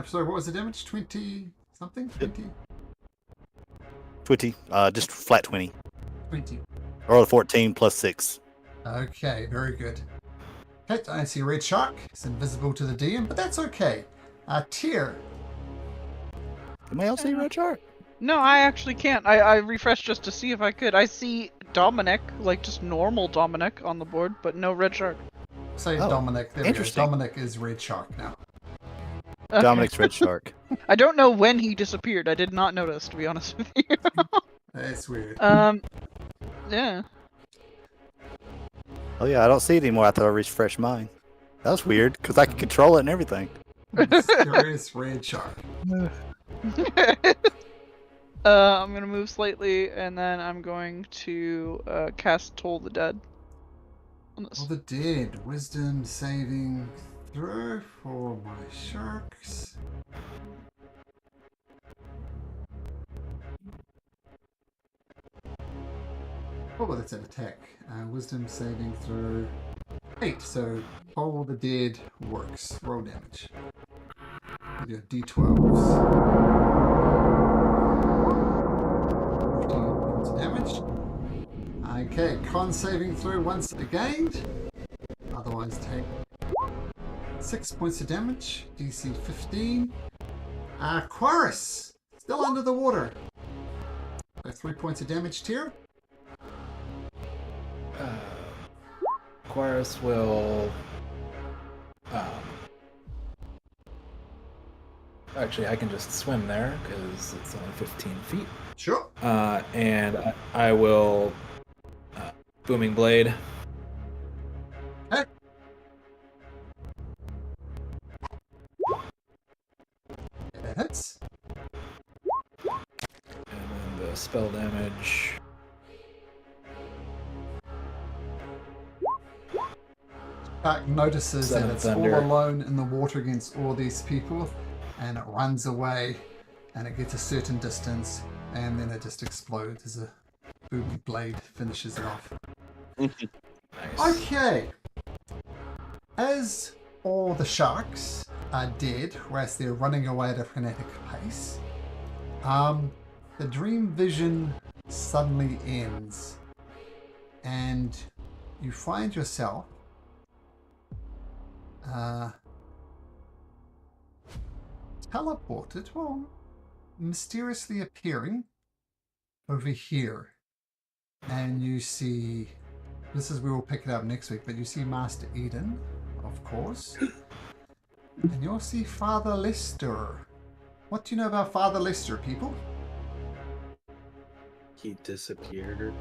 Sorry, what was the damage? 20 something? 20?
20, just flat 20.
20.
Or 14 plus 6.
Okay, very good. Okay, I don't see a red shark. It's invisible to the DM, but that's okay. Tyr.
Anybody else see red shark?
No, I actually can't. I refreshed just to see if I could. I see Dominic, like just normal Dominic on the board, but no red shark.
Say
Oh,
Dominic. There we go.
interesting.
Dominic is red shark now.
Okay.
Dominic's red shark.
I don't know when he disappeared. I did not notice, to be honest with you.
That's weird.
Yeah.
Oh yeah, I don't see it anymore. I thought I refreshed mine. That was weird, because I can control it and everything.
Mysterious red shark.
I'm gonna move slightly, and then I'm going to cast Toll the Dead. On this.
All the dead. Wisdom saving throw for my sharks. Oh, well, that's an attack. Wisdom saving throw 8, so Toll the Dead works. Roll damage. With your d12s. 15 points of damage. Okay, con saving throw once again. Otherwise take 6 points of damage. DC 15. Aquarius, still under the water. So 3 points of damage tier.
Aquarius will. Actually, I can just swim there because it's only 15 feet.
Sure.
And I will. Booming Blade.
Okay. That hits.
And then the spell damage.
Shark notices that
Seven
it's
Thunder.
all alone in the water against all these people, and it runs away, and it gets a certain distance, and then it just explodes as a booming blade finishes it off.
Nice.
Okay. As all the sharks are dead, whereas they're running away at a frenetic pace, the dream vision suddenly ends, and you find yourself teleported, well, mysteriously appearing over here. And you see, we will pick it up next week, but you see Master Eden, of course. And you'll see Father Lester. What do you know about Father Lester, people?
He disappeared.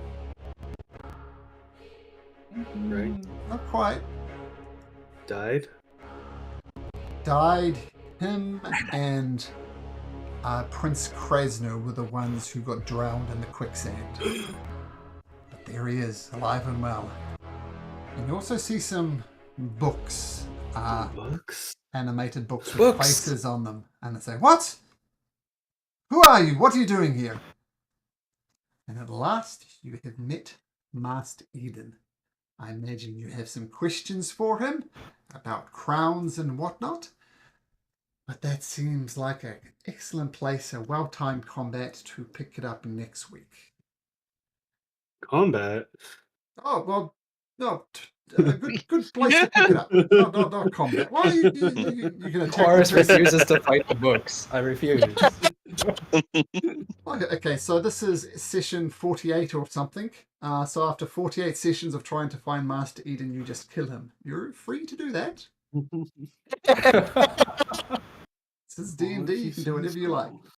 Right?
Not quite.
Died?
Died. Him and Prince Krasno were the ones who got drowned in the quicksand. But there he is, alive and well. And you also see some books.
Books?
Animated books with
Books.
faces on them. And they say, "What? Who are you? What are you doing here?" And at last, you have met Master Eden. I imagine you have some questions for him about crowns and whatnot. But that seems like an excellent place, a well-timed combat to pick it up next week.
Combat?
Oh, well, no, a good place to pick it up. Not combat. Well, you can attack.
Aquarius refuses to fight the books. I refuse.
Okay, so this is session 48 or something. So after 48 sessions of trying to find Master Eden, you just kill him. You're free to do that. This is D&D. You can do whatever you like.